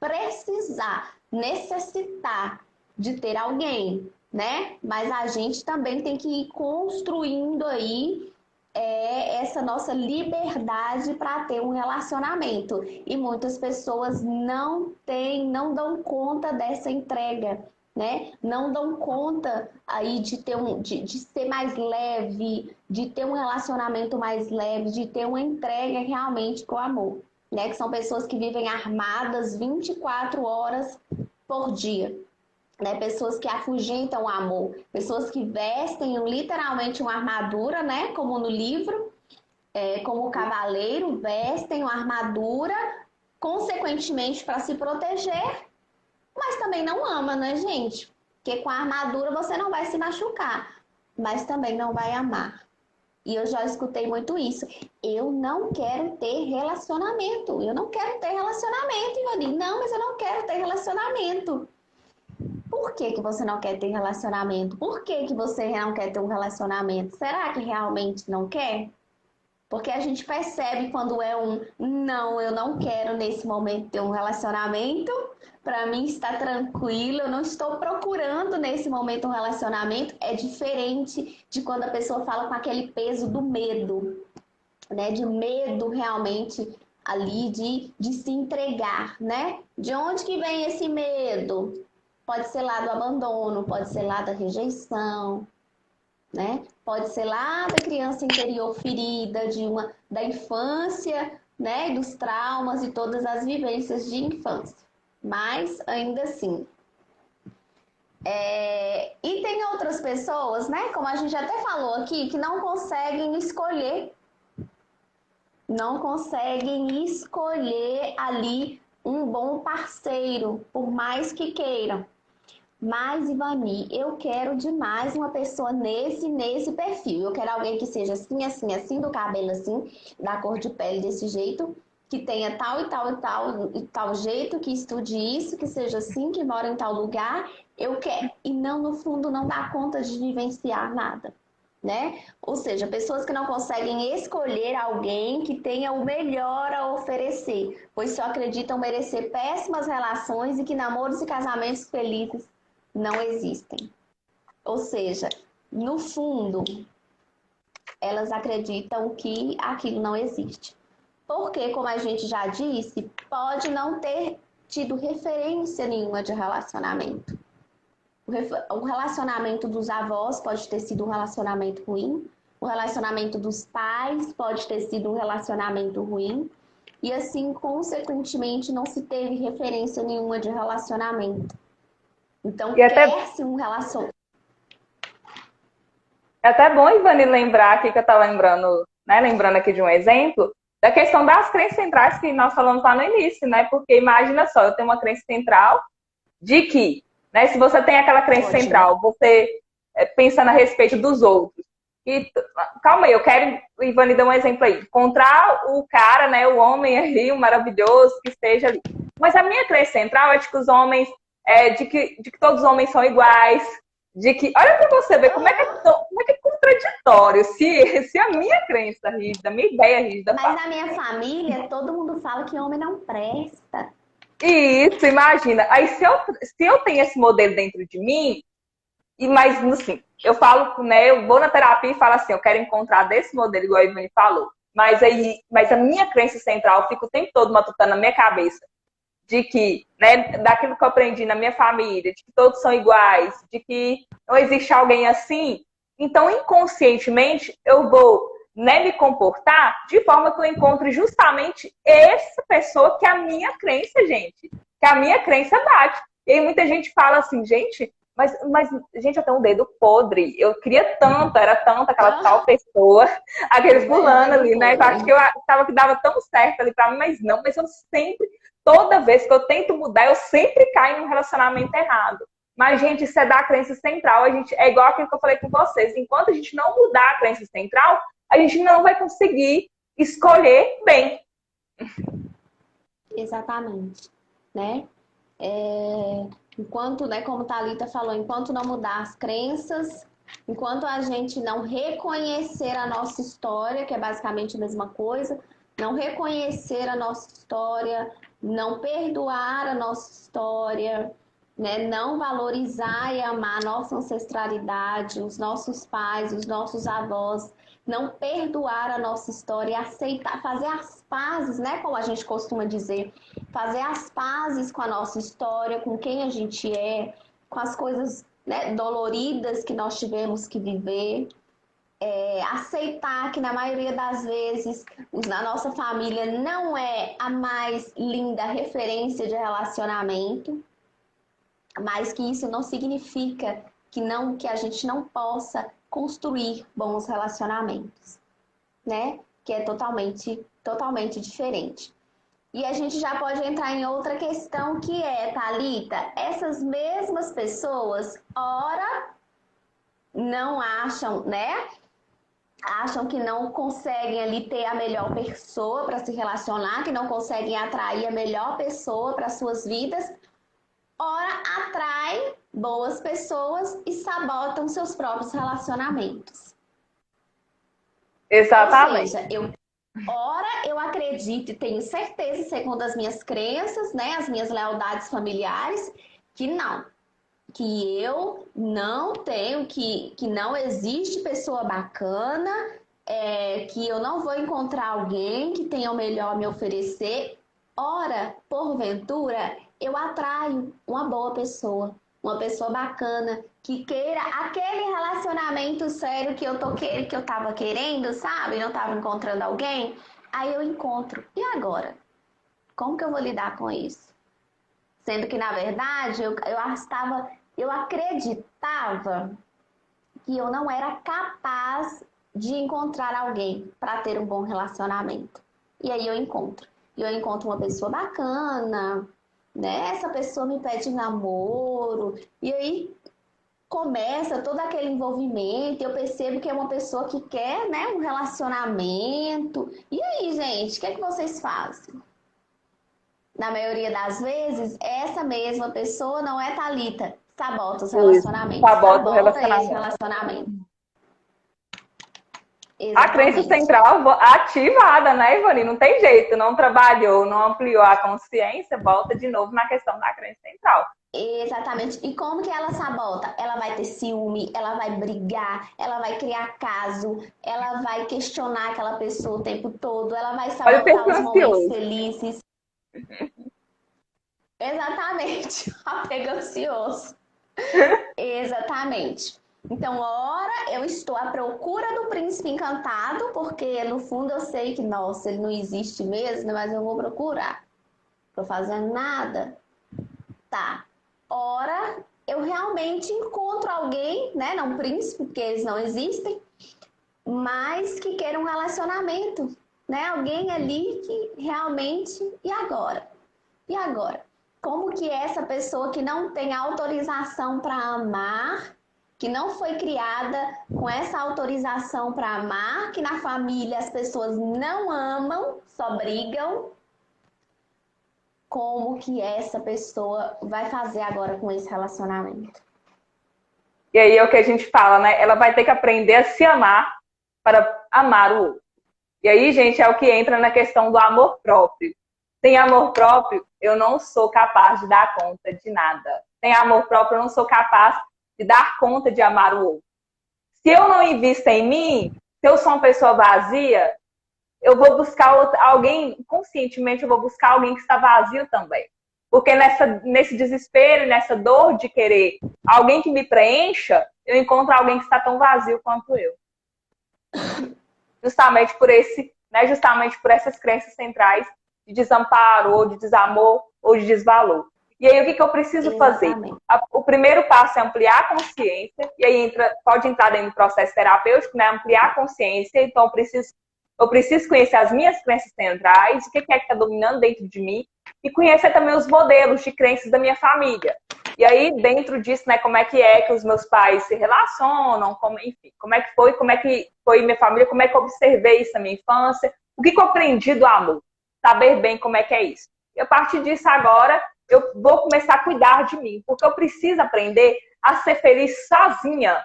precisar, necessitar de ter alguém, né? Mas a gente também tem que ir construindo aí essa nossa liberdade para ter um relacionamento. E muitas pessoas não têm, não dão conta dessa entrega, né? Não dão conta aí de ter de ser mais leve, de ter um relacionamento mais leve, de ter uma entrega realmente com amor, né? Que são pessoas que vivem armadas 24 horas por dia. Né? Pessoas que afugentam o amor, pessoas que vestem literalmente uma armadura, né? Como no livro, como o cavaleiro, vestem uma armadura, consequentemente para se proteger, mas também não ama, né, gente? Porque com a armadura você não vai se machucar, mas também não vai amar. E eu já escutei muito isso. Eu não quero ter relacionamento. Eu não quero ter relacionamento, Ivani. Não, mas eu não quero ter relacionamento. Por que que você não quer ter relacionamento? Por que que você não quer ter um relacionamento? Será que realmente não quer? Porque a gente percebe quando é não, eu não quero nesse momento ter um relacionamento. Para mim está tranquilo, eu não estou procurando nesse momento um relacionamento. É diferente de quando a pessoa fala com aquele peso do medo, né? De medo realmente ali de se entregar, né? De onde que vem esse medo? Pode ser lá do abandono, pode ser lá da rejeição, né? Pode ser lá da criança interior ferida, da infância, né? Dos traumas e todas as vivências de infância. Mas ainda assim. E tem outras pessoas, né? Como a gente até falou aqui, que não conseguem escolher ali um bom parceiro, por mais que queiram. Mas, Ivani, eu quero demais uma pessoa nesse perfil. Eu quero alguém que seja assim, assim, assim, do cabelo assim, da cor de pele desse jeito, que tenha tal e tal e tal e tal jeito, que estude isso, que seja assim, que mora em tal lugar. Eu quero. E não, no fundo, não dá conta de vivenciar nada, né? Ou seja, pessoas que não conseguem escolher alguém que tenha o melhor a oferecer, pois só acreditam merecer péssimas relações e que namoros e casamentos felizes não existem. Ou seja, no fundo, elas acreditam que aquilo não existe. Porque, como a gente já disse, pode não ter tido referência nenhuma de relacionamento. O relacionamento dos avós pode ter sido um relacionamento ruim, o relacionamento dos pais pode ter sido um relacionamento ruim, e assim, consequentemente, não se teve referência nenhuma de relacionamento. Então, E até, quer-se um relacionamento. é até bom, Ivani, lembrar aqui que eu estava lembrando, né? Lembrando aqui de um exemplo, da questão das crenças centrais que nós falamos lá no início, né? Porque imagina só, eu tenho uma crença central de que, né, se você tem aquela crença central, você pensando a respeito dos outros. E, calma aí, eu quero, Ivani, dar um exemplo aí. Encontrar o cara, né, o homem ali, o maravilhoso, que esteja ali. Mas a minha crença central é de que os homens, de que todos os homens são iguais, de que, olha pra você ver como é que é contraditório, se a minha crença rígida, a minha ideia rígida... Mas na minha família, todo mundo fala que homem não presta. Isso, imagina. Aí se eu tenho esse modelo dentro de mim, mas assim, eu falo, né? Eu vou na terapia e falo assim, eu quero encontrar desse modelo, igual a Ivani falou. Mas a minha crença central fica o tempo todo matutando na minha cabeça de que, né, daquilo que eu aprendi na minha família, de que todos são iguais, de que não existe alguém assim. Então, inconscientemente, eu vou, né, me comportar de forma que eu encontre justamente essa pessoa que é a minha crença, gente. Que a minha crença bate. E aí muita gente fala assim, gente, gente, eu tenho um dedo podre. Eu queria tanto, era tanto aquela tal pessoa, aquele fulano ali, né? Eu acho que eu tava que dava tão certo ali pra mim, mas eu sempre, toda vez que eu tento mudar, eu sempre caio em um relacionamento errado. Mas, gente, isso é da crença central. É igual aquilo que eu falei com vocês. Enquanto a gente não mudar a crença central, a gente não vai conseguir escolher bem. Exatamente, né? Enquanto, né, como Thalita falou, enquanto não mudar as crenças, enquanto a gente não reconhecer a nossa história, que é basicamente a mesma coisa, não reconhecer a nossa história, não perdoar a nossa história, né, não valorizar e amar a nossa ancestralidade, os nossos pais, os nossos avós, não perdoar a nossa história e aceitar, fazer as pazes, né, como a gente costuma dizer, fazer as pazes com a nossa história, com quem a gente é, com as coisas, né, doloridas que nós tivemos que viver. Aceitar que na maioria das vezes na nossa família não é a mais linda referência de relacionamento, mas que isso não significa que a gente não possa construir bons relacionamentos, né? Que é totalmente diferente. E a gente já pode entrar em outra questão que é, Thalita, essas mesmas pessoas, ora, não acham, né? Acham que não conseguem ali ter a melhor pessoa para se relacionar, que não conseguem atrair a melhor pessoa para suas vidas, ora atraem boas pessoas e sabotam seus próprios relacionamentos. Exatamente. Ou seja, eu acredito e tenho certeza, segundo as minhas crenças, né, as minhas lealdades familiares, que não. Que eu não tenho, que não existe pessoa bacana, que eu não vou encontrar alguém que tenha o melhor a me oferecer. Ora, porventura, eu atraio uma boa pessoa, uma pessoa bacana, que queira aquele relacionamento sério que eu tava querendo, sabe? Não tava encontrando alguém. Aí eu encontro. E agora? Como que eu vou lidar com isso? Sendo que, na verdade, eu acreditava que eu não era capaz de encontrar alguém para ter um bom relacionamento. E aí eu encontro. E eu encontro uma pessoa bacana, né? Essa pessoa me pede namoro. E aí começa todo aquele envolvimento. Eu percebo que é uma pessoa que quer, né, um relacionamento. E aí, gente, o que é que vocês fazem? Na maioria das vezes, essa mesma pessoa não é Thalita, sabota os relacionamentos, Sabota o sabota esse relacionamento. relacionamento. A crença Exatamente. central ativada, né, Ivani? Não tem jeito, não trabalhou, não ampliou a consciência, volta de novo na questão da crença central. Exatamente. E como que ela sabota? Ela vai ter ciúme, ela vai brigar, ela vai criar caso, ela vai questionar aquela pessoa o tempo todo, ela vai Olha o sabotar perfil os momentos ansioso. felizes. Exatamente. Apego ansioso. Exatamente. Então, ora, eu estou à procura do príncipe encantado, porque no fundo eu sei que, nossa, ele não existe mesmo, mas eu vou procurar. Tô fazendo nada. Tá. Ora, eu realmente encontro alguém, né? Não príncipe, porque eles não existem, mas que queira um relacionamento, né? Alguém ali que realmente. E agora? E agora? Como que essa pessoa que não tem autorização para amar, que não foi criada com essa autorização para amar, que na família as pessoas não amam, só brigam, como que essa pessoa vai fazer agora com esse relacionamento? E aí é o que a gente fala, né? Ela vai ter que aprender a se amar para amar o outro. E aí, gente, é o que entra na questão do amor próprio. Sem amor próprio, eu não sou capaz de dar conta de nada. Sem amor próprio, eu não sou capaz de dar conta de amar o outro. Se eu não invisto em mim, se eu sou uma pessoa vazia, eu vou buscar alguém, conscientemente, eu vou buscar alguém que está vazio também. Porque nesse desespero e nessa dor de querer alguém que me preencha, eu encontro alguém que está tão vazio quanto eu. Justamente por justamente por essas crenças centrais de desamparo, ou de desamor, ou de desvalor. E aí, o que eu preciso fazer? O primeiro passo é ampliar a consciência, e aí pode entrar dentro do processo terapêutico, né? Ampliar a consciência, então eu preciso conhecer as minhas crenças centrais, o que é que está dominando dentro de mim, e conhecer também os modelos de crenças da minha família. E aí, dentro disso, né, como é que os meus pais se relacionam, enfim, como é que foi minha família, como é que eu observei isso na minha infância, o que eu aprendi do amor, saber bem como é que é isso. E a partir disso, agora, eu vou começar a cuidar de mim, porque eu preciso aprender a ser feliz sozinha,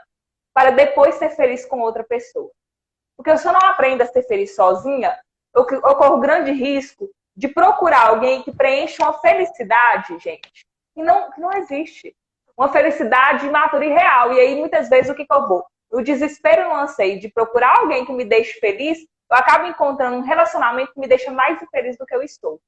para depois ser feliz com outra pessoa. Porque se eu não aprendo a ser feliz sozinha, eu corro grande risco de procurar alguém que preencha uma felicidade, gente, que não existe. Uma felicidade imatura e real. E aí, muitas vezes, o que eu vou? No desespero e no anseio de procurar alguém que me deixe feliz, eu acabo encontrando um relacionamento que me deixa mais infeliz do que eu estou.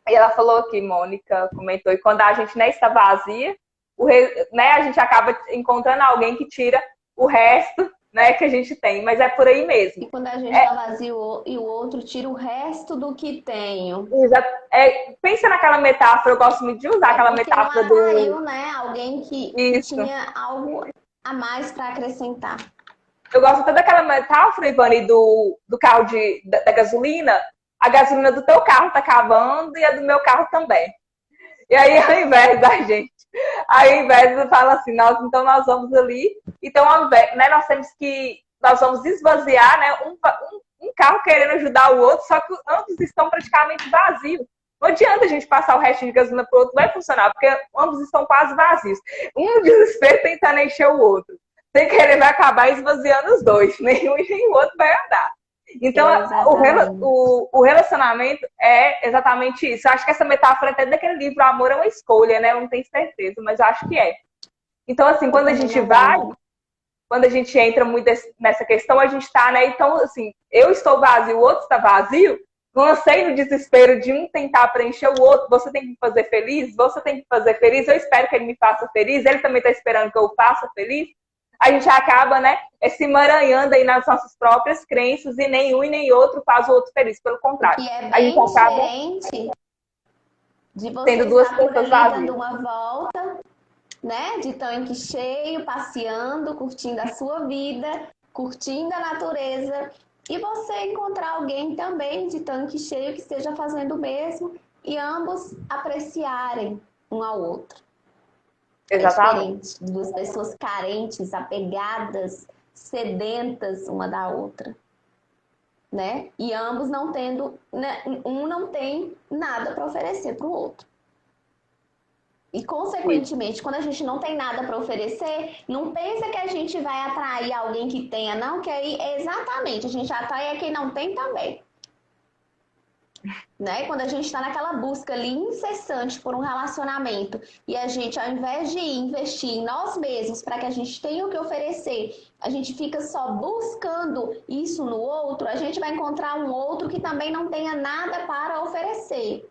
E ela falou aqui, Mônica comentou, e quando a gente está vazia, a gente acaba encontrando alguém que tira o resto né, que a gente tem, mas é por aí mesmo. E quando a gente tá vazio e o outro tira o resto do que tenho. Pensa naquela metáfora, eu gosto muito de usar É aquela porque não metáfora do. atraiu, né? Alguém que Isso. tinha algo a mais para acrescentar. Eu gosto até daquela metáfora, Ivani, do carro da gasolina. A gasolina do teu carro tá acabando e a do meu carro também. E aí, ao invés da gente, ao invés de falar assim, então nós vamos ali, então ao invés, né, nós vamos esvaziar, né, um carro querendo ajudar o outro, só que ambos estão praticamente vazios. Não adianta a gente passar o resto de gasolina para o outro, vai funcionar, porque ambos estão quase vazios. Um desespero tentando encher o outro. Sem querer vai acabar esvaziando os dois, nenhum e nem o outro vai andar. Então, o relacionamento é exatamente isso. Eu acho que essa metáfora até daquele livro, o amor é uma escolha, né? Eu não tenho certeza, mas eu acho que é. Então, assim, quando a gente entra muito nessa questão, a gente tá, né? Então, assim, eu estou vazio, o outro está vazio, não anseio no desespero de um tentar preencher o outro, você tem que me fazer feliz, você tem que fazer feliz, eu espero que ele me faça feliz, ele também está esperando que eu o faça feliz. A gente acaba, né, se emaranhando aí nas nossas próprias crenças e nenhum e nem outro faz o outro feliz. Pelo contrário. Que é A gente bem acaba diferente de você tendo duas estar por crenças ali vazias. dando uma volta, né? De tanque cheio, passeando, curtindo a sua vida, curtindo a natureza. E você encontrar alguém também de tanque cheio que esteja fazendo o mesmo e ambos apreciarem um ao outro. Exatamente. É diferente de duas pessoas carentes, apegadas, sedentas uma da outra, né? E ambos não tendo, né? Um não tem nada para oferecer para o outro. E, consequentemente, quando a gente não tem nada para oferecer, não pensa que a gente vai atrair alguém que tenha, não, que aí exatamente, a gente atrai quem não tem também. Né? Quando a gente está naquela busca ali incessante por um relacionamento e a gente, ao invés de investir em nós mesmos para que a gente tenha o que oferecer, a gente fica só buscando isso no outro, a gente vai encontrar um outro que também não tenha nada para oferecer.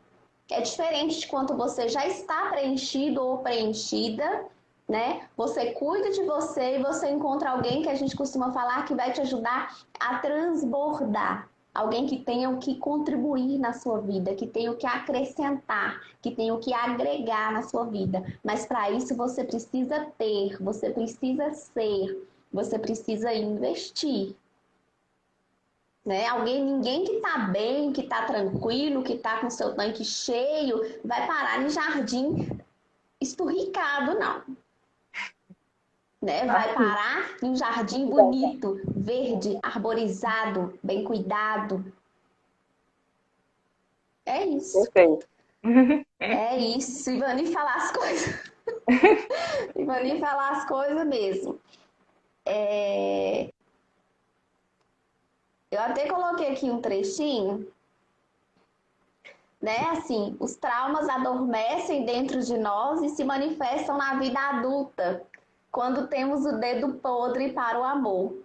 É diferente de quando você já está preenchido ou preenchida, né? Você cuida de você e você encontra alguém que a gente costuma falar que vai te ajudar a transbordar. Alguém que tenha o que contribuir na sua vida, que tenha o que acrescentar, que tenha o que agregar na sua vida. Mas para isso você precisa ter, você precisa ser, você precisa investir. Né? Ninguém que tá bem, que tá tranquilo, que tá com seu tanque cheio, vai parar em jardim esturricado, não. Né? Vai parar em um jardim bonito, verde, arborizado, bem cuidado. É isso. Perfeito. É isso. Ivani falar as coisas. Ivani falar as coisas mesmo. Eu até coloquei aqui um trechinho, né? Assim, os traumas adormecem dentro de nós e se manifestam na vida adulta, quando temos o dedo podre para o amor,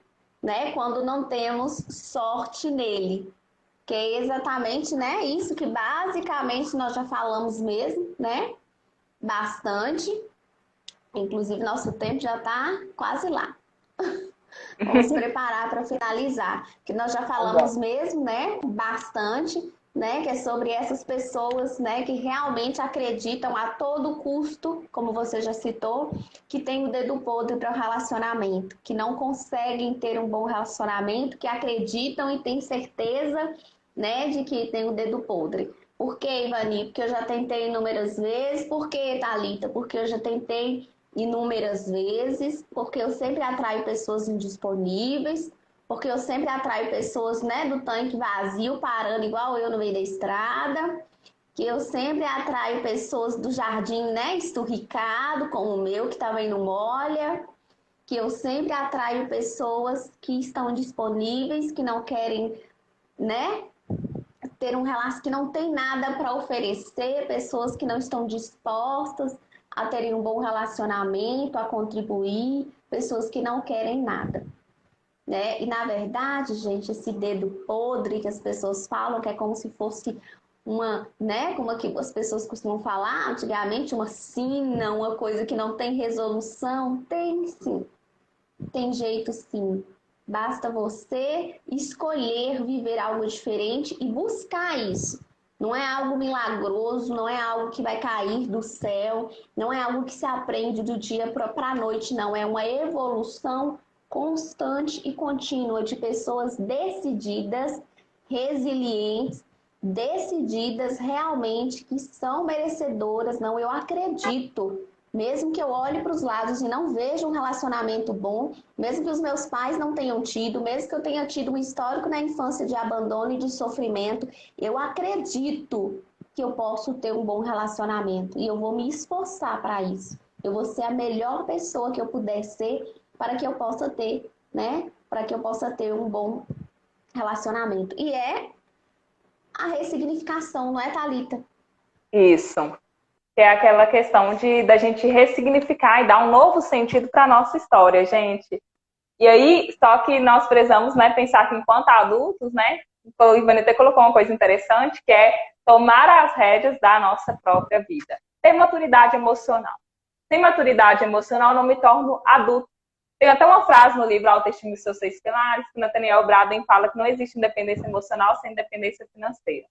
né? Quando não temos sorte nele. Que é exatamente, né, isso que basicamente nós já falamos mesmo, né? Bastante. Inclusive, nosso tempo já está quase lá. Vamos preparar para finalizar. Que nós já falamos mesmo, né? Bastante, né? Que é sobre essas pessoas, né? Que realmente acreditam a todo custo, como você já citou, que tem o dedo podre para o relacionamento, que não conseguem ter um bom relacionamento, que acreditam e têm certeza, né? De que tem o dedo podre. Por que, Ivani? Porque eu já tentei inúmeras vezes. Por que, Thalita? Porque eu já tentei inúmeras vezes, porque eu sempre atraio pessoas indisponíveis, porque eu sempre atraio pessoas, né, do tanque vazio, parando igual eu no meio da estrada, que eu sempre atraio pessoas do jardim, né, esturricado, como o meu, que também não molha, que eu sempre atraio pessoas que estão disponíveis, que não querem, né, ter um relacionamento, que não tem nada para oferecer, pessoas que não estão dispostas a terem um bom relacionamento, a contribuir, pessoas que não querem nada. Né? E na verdade, gente, esse dedo podre que as pessoas falam, que é como se fosse uma, né, como que as pessoas costumam falar antigamente, uma sina, uma coisa que não tem resolução, tem sim, tem jeito sim, Basta você escolher viver algo diferente e buscar isso. Não é algo milagroso, não é algo que vai cair do céu, não é algo que se aprende do dia para a noite, não. É uma evolução constante e contínua de pessoas decididas, resilientes, decididas realmente que são merecedoras. Não, eu acredito. Mesmo que eu olhe para os lados e não veja um relacionamento bom, mesmo que os meus pais não tenham tido, mesmo que eu tenha tido um histórico na infância de abandono e de sofrimento, eu acredito que eu posso ter um bom relacionamento e eu vou me esforçar para isso. Eu vou ser a melhor pessoa que eu puder ser para que eu possa ter, né? Para que eu possa ter um bom relacionamento. E é a ressignificação, não é, Thalita? Isso. Que é aquela questão da gente ressignificar e dar um novo sentido para a nossa história, gente. E aí, só que nós precisamos, né, pensar que enquanto adultos, né, o Ivanita colocou uma coisa interessante, que é tomar as rédeas da nossa própria vida. Ter maturidade emocional. Sem maturidade emocional, eu não me torno adulto. Tem até uma frase no livro Autoestima e seus 6 pilares, que Nathaniel Braden fala que não existe independência emocional sem independência financeira.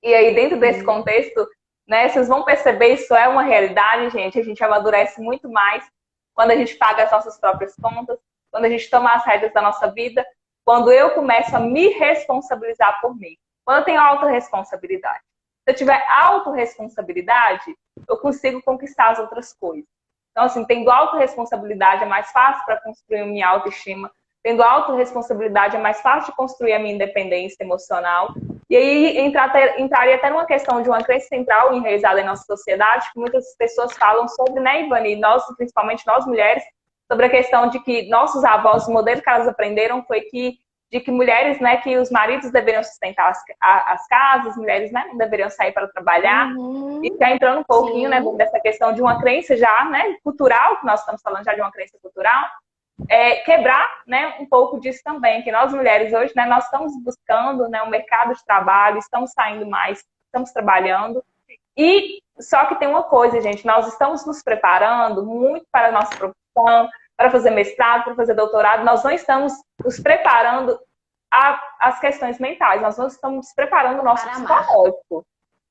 E aí, dentro desse contexto, né, vocês vão perceber, isso é uma realidade, gente. A gente amadurece muito mais quando a gente paga as nossas próprias contas, quando a gente toma as rédeas da nossa vida, quando eu começo a me responsabilizar por mim. Quando eu tenho autorresponsabilidade. Se eu tiver autorresponsabilidade, eu consigo conquistar as outras coisas. Então, assim, tendo autorresponsabilidade é mais fácil para construir a minha autoestima. Tendo autorresponsabilidade é mais fácil de construir a minha independência emocional. E aí entraria até numa questão de uma crença central enraizada em nossa sociedade, que muitas pessoas falam sobre, né, Ivani, nós, principalmente nós mulheres, sobre a questão de que nossos avós, o modelo que elas aprenderam foi de que mulheres, né, que os maridos deveriam sustentar as casas, mulheres, né, não deveriam sair para trabalhar. E já entrando um pouquinho, né, dessa questão de uma crença já, né, cultural, que nós estamos falando já de uma crença cultural, quebrar, né, um pouco disso também, que nós mulheres hoje, né, nós estamos buscando, né, um mercado de trabalho, estamos saindo mais, estamos trabalhando, e só que tem uma coisa, gente, nós estamos nos preparando muito para a nossa profissão, para fazer mestrado, para fazer doutorado, nós não estamos nos preparando as questões mentais, nós não estamos preparando o nosso psicológico.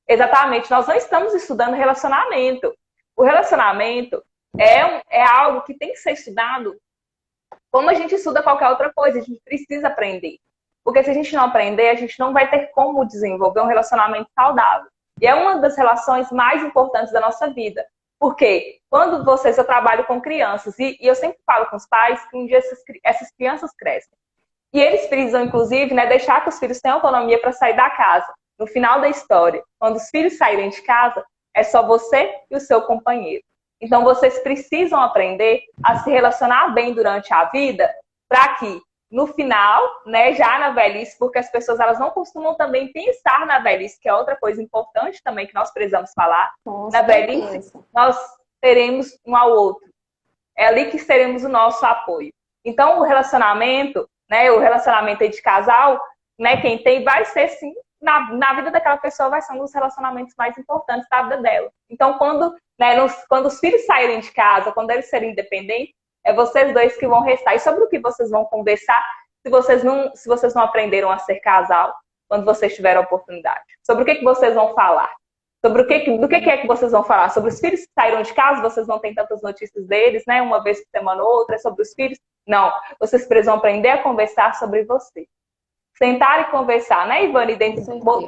Exatamente, nós não estamos estudando relacionamento. O relacionamento é algo que tem que ser estudado como a gente estuda qualquer outra coisa, a gente precisa aprender. Porque se a gente não aprender, a gente não vai ter como desenvolver um relacionamento saudável. E é uma das relações mais importantes da nossa vida. Porque quando eu trabalho com crianças, e eu sempre falo com os pais que um dia essas crianças crescem. E eles precisam, inclusive, né, deixar que os filhos tenham autonomia para sair da casa. No final da história, quando os filhos saírem de casa, é só você e o seu companheiro. Então, vocês precisam aprender a se relacionar bem durante a vida para que, no final, né, já na velhice, porque as pessoas elas não costumam também pensar na velhice, que é outra coisa importante também que nós precisamos falar. Na velhice, nós teremos um ao outro. É ali que teremos o nosso apoio. Então, o relacionamento, né, o relacionamento aí de casal, né, quem tem, vai ser, sim, na vida daquela pessoa, vai ser um dos relacionamentos mais importantes da vida dela. Então, quando os filhos saírem de casa, quando eles serem independentes, é vocês dois que vão restar. E sobre o que vocês vão conversar se vocês não aprenderam a ser casal quando vocês tiverem a oportunidade? Sobre o que vocês vão falar? Sobre do que é que vocês vão falar? Sobre os filhos que saíram de casa, vocês não têm tantas notícias deles, né? Uma vez por semana ou outra, é sobre os filhos? Não. Vocês precisam aprender a conversar sobre você. Sentar e conversar, né, Ivani?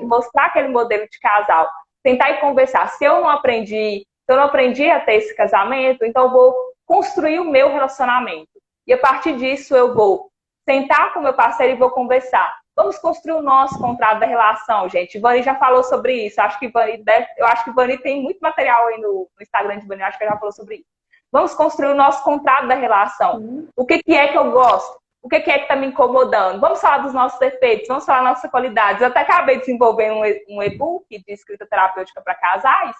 Mostrar aquele modelo de casal. Sentar e conversar. Se eu não aprendi a ter esse casamento, então eu vou construir o meu relacionamento. E a partir disso eu vou sentar com meu parceiro e vou conversar. Vamos construir o nosso contrato da relação, gente. Ivani já falou sobre isso. Eu acho que Ivani tem muito material aí no Instagram de Ivani. Eu acho que ela já falou sobre isso. Vamos construir o nosso contrato da relação. O que é que eu gosto? O que é que está me incomodando? Vamos falar dos nossos defeitos, vamos falar das nossas qualidades. Eu até acabei de desenvolver um e-book de escrita terapêutica para casais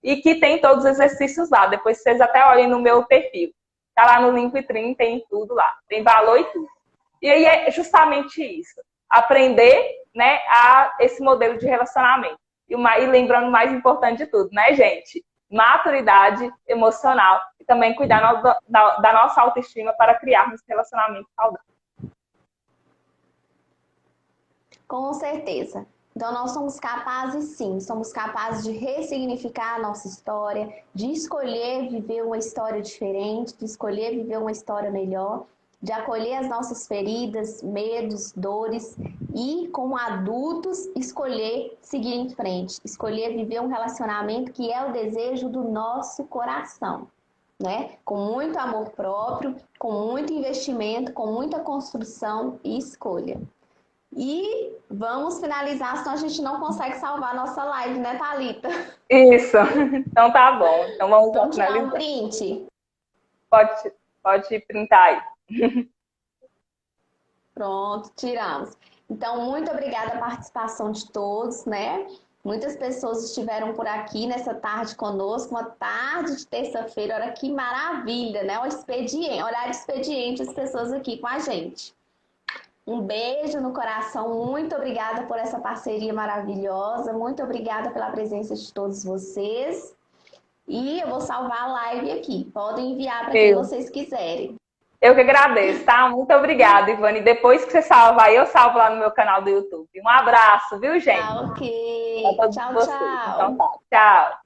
e que tem todos os exercícios lá. Depois vocês até olhem no meu perfil. Está lá no Linktree, tem tudo lá. Tem valor e tudo. E aí é justamente isso. Aprender, né, a esse modelo de relacionamento. E lembrando o mais importante de tudo, né, gente? Maturidade emocional e também cuidar da nossa autoestima para criarmos relacionamentos saudáveis. Com certeza. Então, nós somos capazes, sim, somos capazes de ressignificar a nossa história, de escolher viver uma história diferente, de escolher viver uma história melhor, de acolher as nossas feridas, medos, dores e, como adultos, escolher seguir em frente, escolher viver um relacionamento que é o desejo do nosso coração, né? Com muito amor próprio, com muito investimento, com muita construção e escolha. E vamos finalizar, senão a gente não consegue salvar a nossa live, né, Thalita? Isso. Então tá bom. Então vamos Vamos tirar um finalizar. print? Pode printar aí. Pronto, tiramos. Então, muito obrigada a participação de todos, né? Muitas pessoas estiveram por aqui nessa tarde conosco, uma tarde de terça-feira, olha que maravilha, né? O expediente, horário expediente, as pessoas aqui com a gente. Um beijo no coração, muito obrigada por essa parceria maravilhosa, muito obrigada pela presença de todos vocês. E eu vou salvar a live aqui, podem enviar para quem vocês quiserem. Eu que agradeço, tá? Muito obrigada, Ivane. Depois que você salvar aí, eu salvo lá no meu canal do YouTube. Um abraço, viu, gente? Tá, ok. Pra todos Tchau, vocês. tchau. Então tá. Tchau.